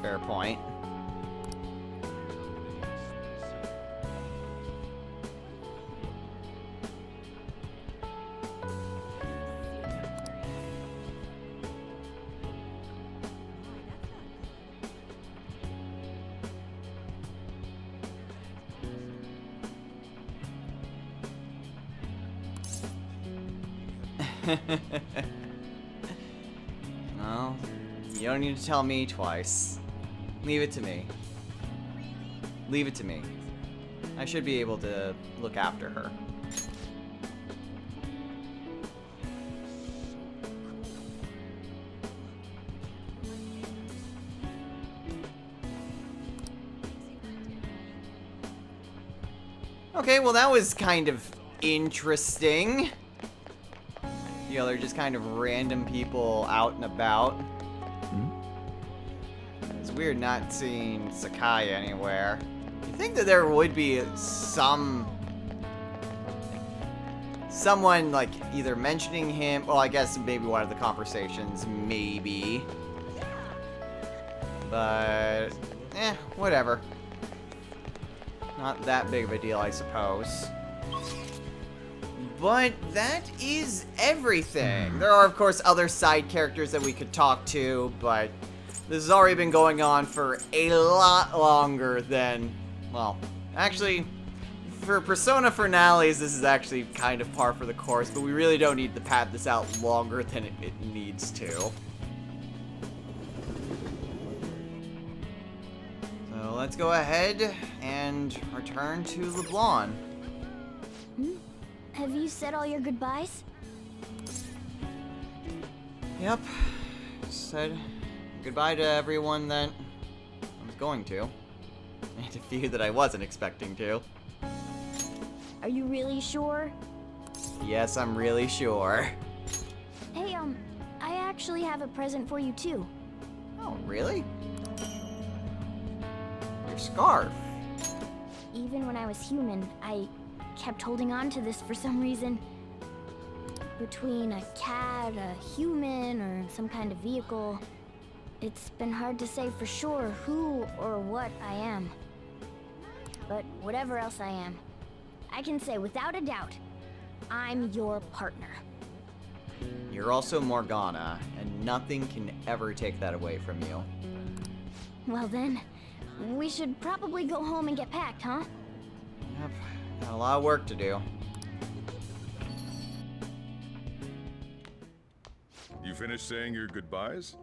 Fair point. Well, you don't need to tell me twice. Leave it to me. Leave it to me. I should be able to look after her. Okay, well that was kind of interesting. You know, they're just kind of random people out and about. It's weird not seeing Sakai anywhere. You think that there would be someone like either mentioning him, well I guess maybe one of the conversations, maybe. But, whatever. Not that big of a deal, I suppose. But that is everything. There are, of course, other side characters that we could talk to, but this has already been going on for a lot longer than, well, actually, for Persona finales, this is actually kind of par for the course, but we really don't need to pad this out longer than it needs to. So let's go ahead and return to LeBlanc. Have you said all your goodbyes? Yep. Said goodbye to everyone that I was going to. And a few that I wasn't expecting to. Are you really sure? Yes, I'm really sure. Hey, I actually have a present for you too. Oh, really? Your scarf. Even when I was human, I kept holding on to this for some reason. Between a cat, a human, or some kind of vehicle, it's been hard to say for sure who or what I am. But whatever else I am, I can say without a doubt, I'm your partner. You're also Morgana, and nothing can ever take that away from you. Well then, we should probably go home and get packed, huh? Yep, got a lot of work to do. You finished saying your goodbyes?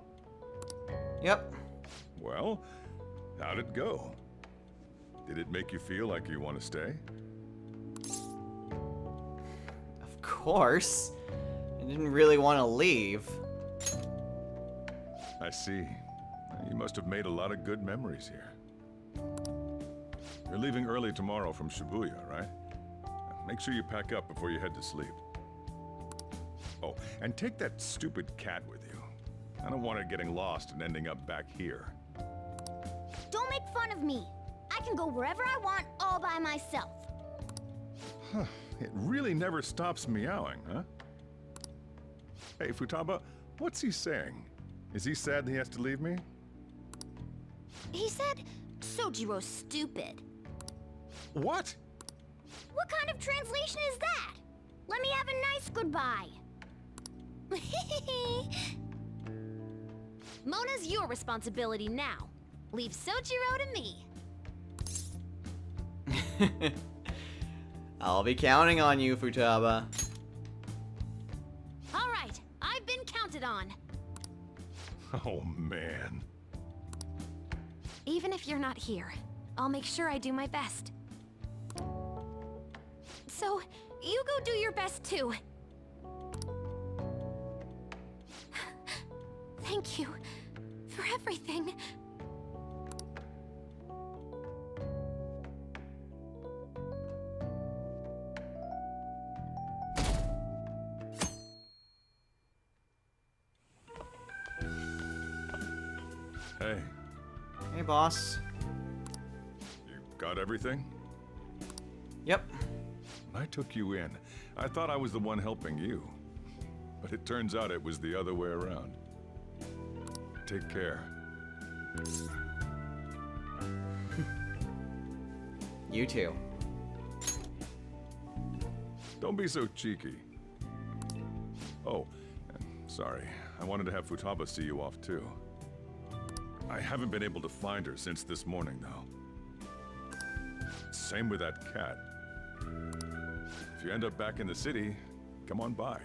Yep. Well, how'd it go? Did it make you feel like you want to stay? Of course. I didn't really want to leave. I see. You must have made a lot of good memories here. You're leaving early tomorrow from Shibuya, right? Make sure you pack up before you head to sleep. Oh, and take that stupid cat with you. I don't want it getting lost and ending up back here. Don't make fun of me. I can go wherever I want all by myself. Huh. It really never stops meowing, huh? Hey, Futaba, what's he saying? Is he sad that he has to leave me? He said, Sojiro's stupid. What? What kind of translation is that? Let me have a nice goodbye. Mona's your responsibility now. Leave Sojiro to me. I'll be counting on you, Futaba. All right, I've been counted on. Oh, man. Even if you're not here, I'll make sure I do my best. So, you go do your best too. Thank you for everything. Hey, Hey, boss. you got everything? Yep. When I took you in, I thought I was the one helping you. But it turns out it was the other way around. Take care. You too. Don't be so cheeky. Oh, sorry. I wanted to have Futaba see you off too. I haven't been able to find her since this morning, though. Same with that cat. If you end up back in the city, come on by.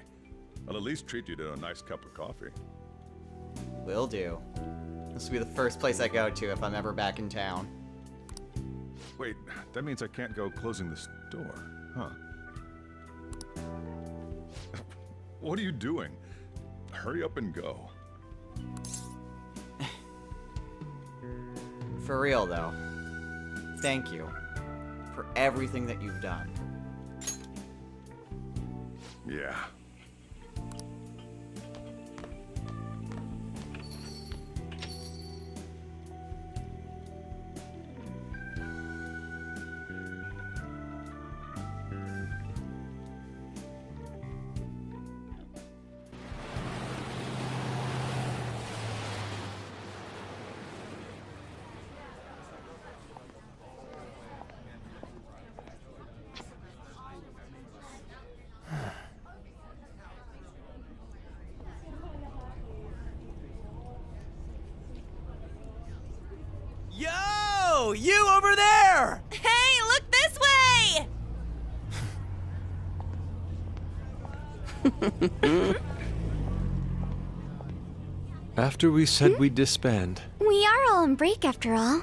I'll at least treat you to a nice cup of coffee. Will do. This will be the first place I go to if I'm ever back in town. Wait, that means I can't go closing the store, huh? What are you doing? Hurry up and go. For real, though. Thank you for everything that you've done. Yeah. Yo! You over there! Hey, look this way! After we said we'd disband, We are all on break after all.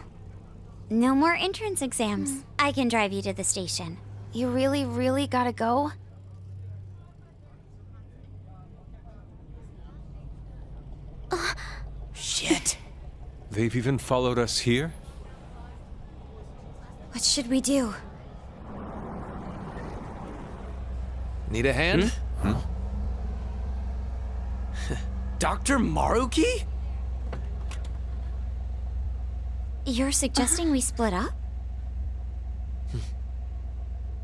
No more entrance exams. I can drive you to the station. You really gotta go? Shit. they've even followed us here? What should we do? Need a hand? Dr. Maruki? You're suggesting we split up?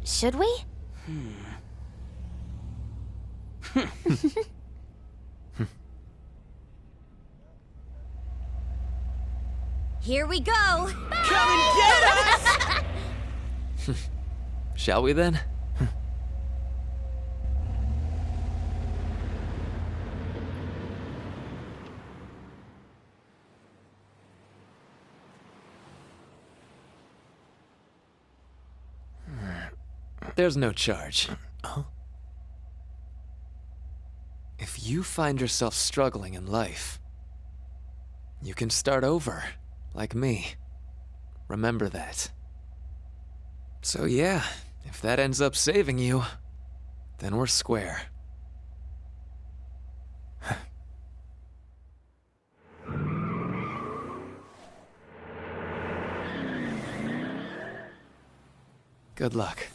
Should we? Here we go! Come and get us! Shall we then? There's no charge. If you find yourself struggling in life, you can start over, like me. Remember that. So yeah, if that ends up saving you, then we're square. Good luck.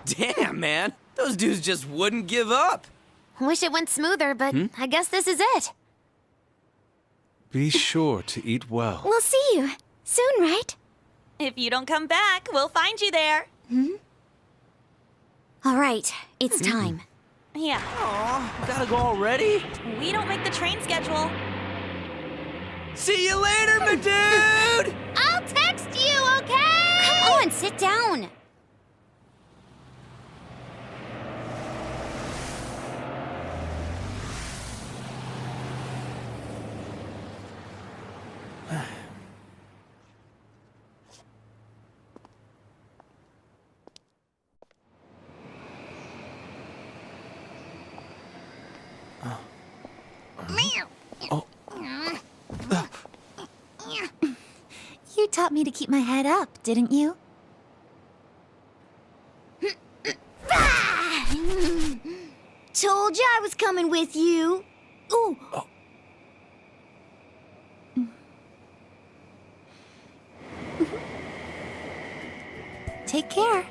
Damn, man. Those dudes just wouldn't give up. Wish it went smoother, but I guess this is it. Be sure to eat well. We'll see you soon, right? If you don't come back, we'll find you there. All right, it's time. Yeah. Aw, gotta go already? We don't make the train schedule. See you later, my dude! I'll text you, okay? Come on, sit down. You taught me to keep my head up, didn't you? Told you I was coming with you. Ooh. Take care.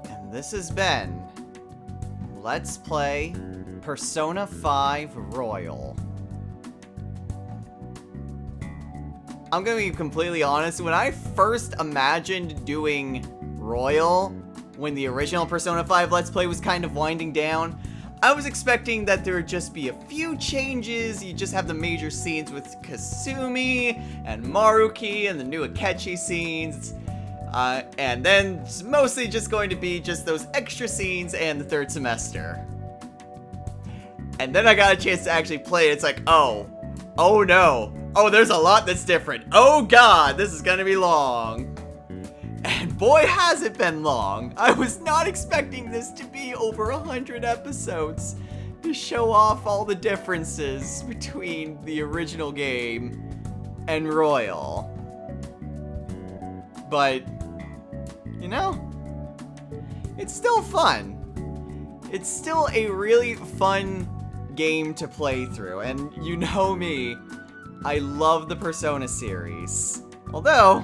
And this has been Let's Play Persona 5 Royal. I'm gonna be completely honest, when I first imagined doing Royal, when the original Persona 5 Let's Play was kind of winding down, I was expecting that there would just be a few changes. You just have the major scenes with Kasumi and Maruki and the new Akechi scenes. And then it's mostly just going to be just those extra scenes and the third semester. And then I got a chance to actually play it. It's like, oh no. Oh, there's a lot that's different. Oh god, this is gonna be long. And boy, has it been long. I was not expecting this to be over 100 episodes to show off all the differences between the original game and Royal. But, you know, it's still fun. It's still a really fun game to play through. And you know me, I love the Persona series. Although,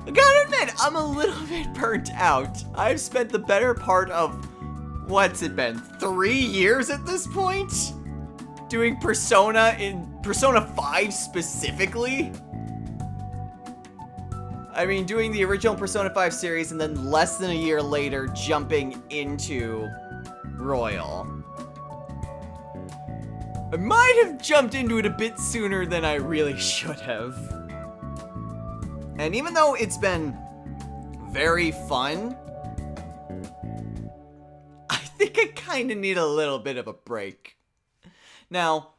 I gotta admit, I'm a little bit burnt out. I've spent the better part of, what's it been, 3 years at this point? Doing Persona in Persona 5 specifically? I mean, doing the original Persona 5 series and then less than a year later jumping into Royal. I might have jumped into it a bit sooner than I really should have. And even though it's been very fun, I think I kind of need a little bit of a break. Now,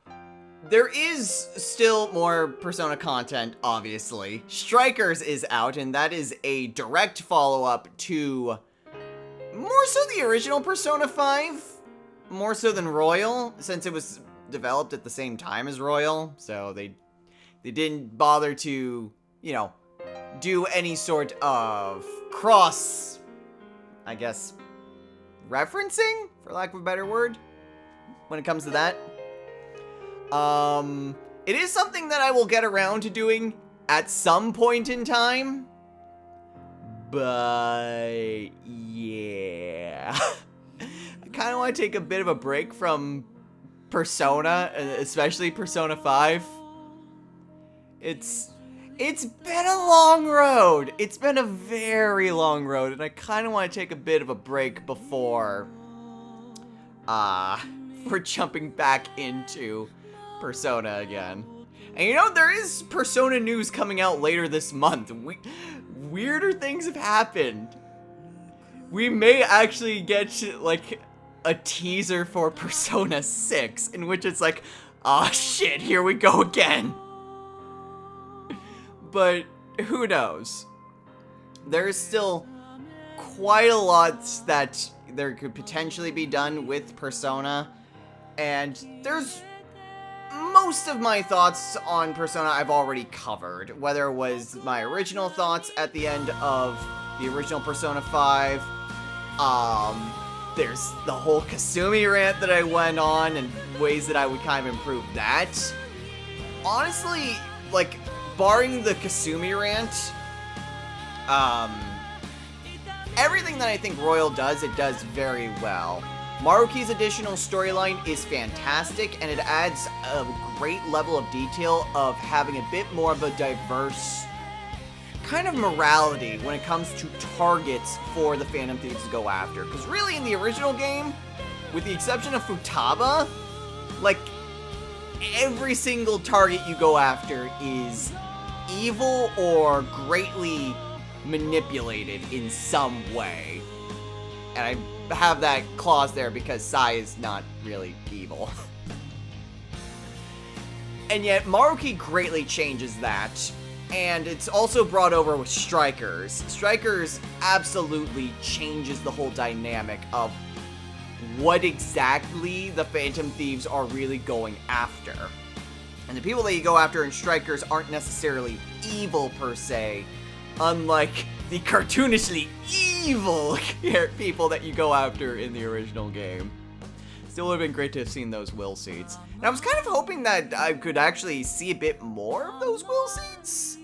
there is still more Persona content, obviously. Strikers is out, and that is a direct follow-up to more so the original Persona 5, more so than Royal, since it was developed at the same time as Royal, so they didn't bother to, you know, do any sort of cross, I guess, referencing, for lack of a better word, when it comes to that. It is something that I will get around to doing at some point in time, but yeah, I kind of want to take a bit of a break from Persona, especially Persona 5. It's been a long road. It's been a very long road, and I kind of want to take a bit of a break before we're jumping back into Persona again. And you know, there is Persona news coming out later this month. Weirder things have happened. We may actually get, like, a teaser for Persona 6, in which it's like, ah, shit, here we go again. But who knows? There is still quite a lot that there could potentially be done with Persona, and there's most of my thoughts on Persona I've already covered, whether it was my original thoughts at the end of the original Persona 5, there's the whole Kasumi rant that I went on and ways that I would kind of improve that. Honestly, like, barring the Kasumi rant, everything that I think Royal does, it does very well. Maruki's additional storyline is fantastic, and it adds a great level of detail of having a bit more of a diverse kind of morality when it comes to targets for the Phantom Thieves to go after. Because really, in the original game, with the exception of Futaba, like, every single target you go after is evil or greatly manipulated in some way. And I have that clause there because Sai is not really evil. And yet, Maruki greatly changes that. And it's also brought over with Strikers. Strikers absolutely changes the whole dynamic of what exactly the Phantom Thieves are really going after. And the people that you go after in Strikers aren't necessarily evil per se, unlike the cartoonishly evil people that you go after in the original game. Still would have been great to have seen those will seeds. And I was kind of hoping that I could actually see a bit more of those will seeds.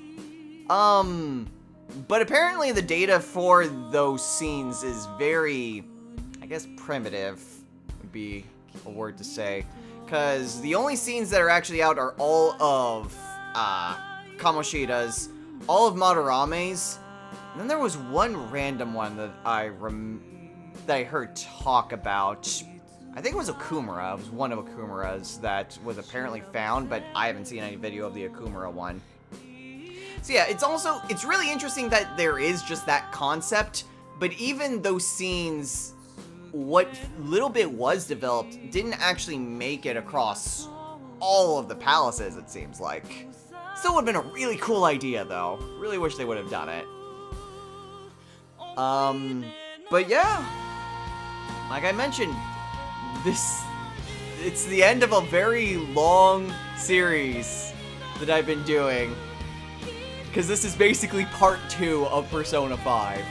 But apparently the data for those scenes is very, I guess, primitive would be a word to say. Because the only scenes that are actually out are all of Kamoshida's, all of Madarame's, and then there was one random one that I heard talk about. I think it was Okumura. It was one of Okumura's that was apparently found, but I haven't seen any video of the Okumura one. So yeah, it's really interesting that there is just that concept, but even those scenes, what little bit was developed, didn't actually make it across all of the palaces, it seems like. Still would have been a really cool idea, though. Really wish they would have done it. But yeah, like I mentioned, it's the end of a very long series that I've been doing, because this is basically part 2 of Persona 5.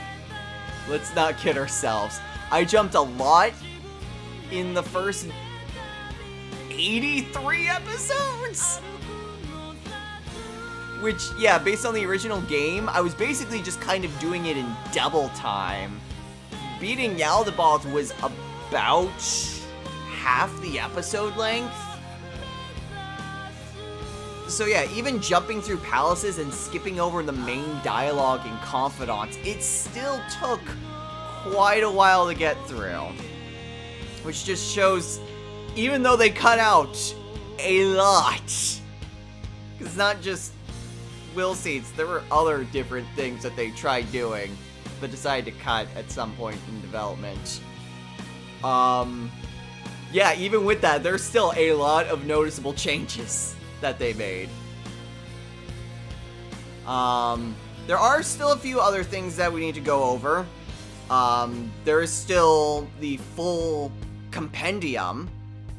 Let's not kid ourselves. I jumped a lot in the first 83 episodes! Which, yeah, based on the original game, I was basically just kind of doing it in double time. Beating Yaldabaoth was about half the episode length. So yeah, even jumping through palaces and skipping over the main dialogue and confidants, it still took quite a while to get through. Which just shows, even though they cut out a lot, it's not just will seeds, there were other different things that they tried doing, but decided to cut at some point in development. Yeah, even with that, there's still a lot of noticeable changes that they made. There are still a few other things that we need to go over. There is still the full compendium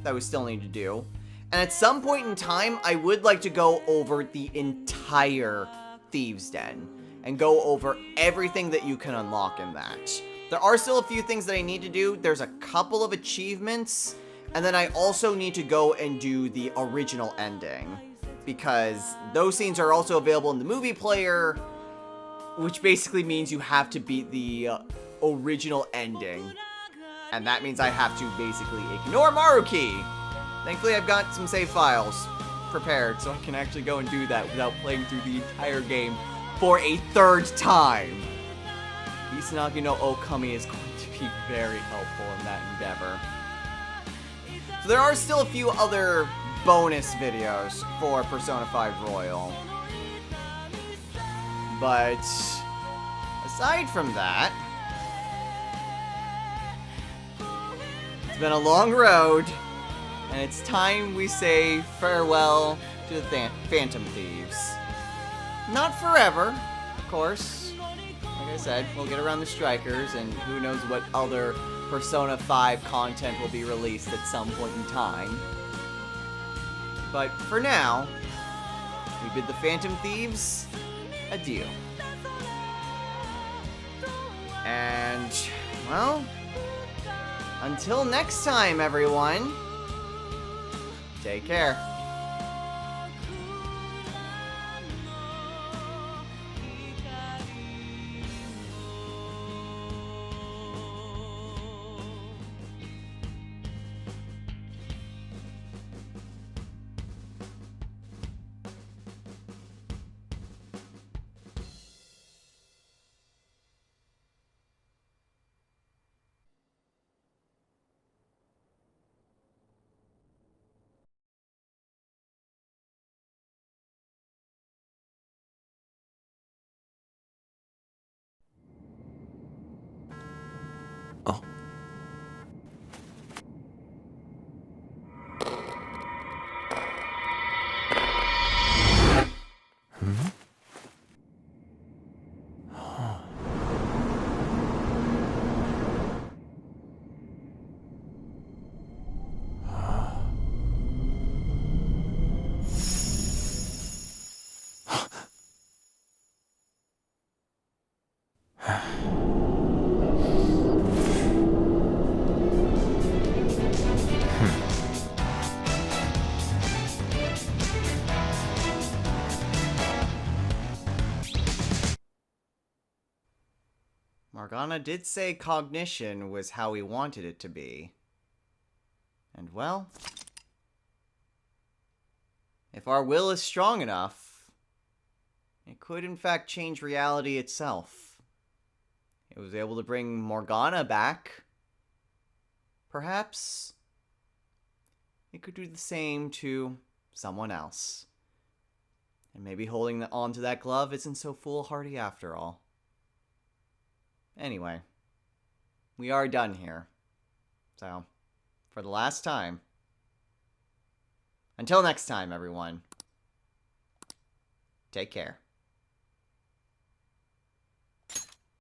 that we still need to do. And at some point in time, I would like to go over the entire Thieves' Den and go over everything that you can unlock in that. There are still a few things that I need to do. There's a couple of achievements, and then I also need to go and do the original ending, because those scenes are also available in the movie player, which basically means you have to beat the original ending. And that means I have to basically ignore Maruki. Thankfully, I've got some save files prepared, so I can actually go and do that without playing through the entire game for a third time. Isanagi no Okami is going to be very helpful in that endeavor. So there are still a few other bonus videos for Persona 5 Royal. But aside from that, it's been a long road, and it's time we say farewell to the Phantom Thieves. Not forever, of course. like I said, we'll get around the strikers, and who knows what other Persona 5 content will be released at some point in time. But for now, we bid the Phantom Thieves adieu. And, well, until next time, everyone, take care. Morgana did say cognition was how we wanted it to be. And well, if our will is strong enough, it could in fact change reality itself. It was able to bring Morgana back. Perhaps it could do the same to someone else. And maybe holding on to that glove isn't so foolhardy after all. Anyway, we are done here. So, for the last time, until next time, everyone, take care.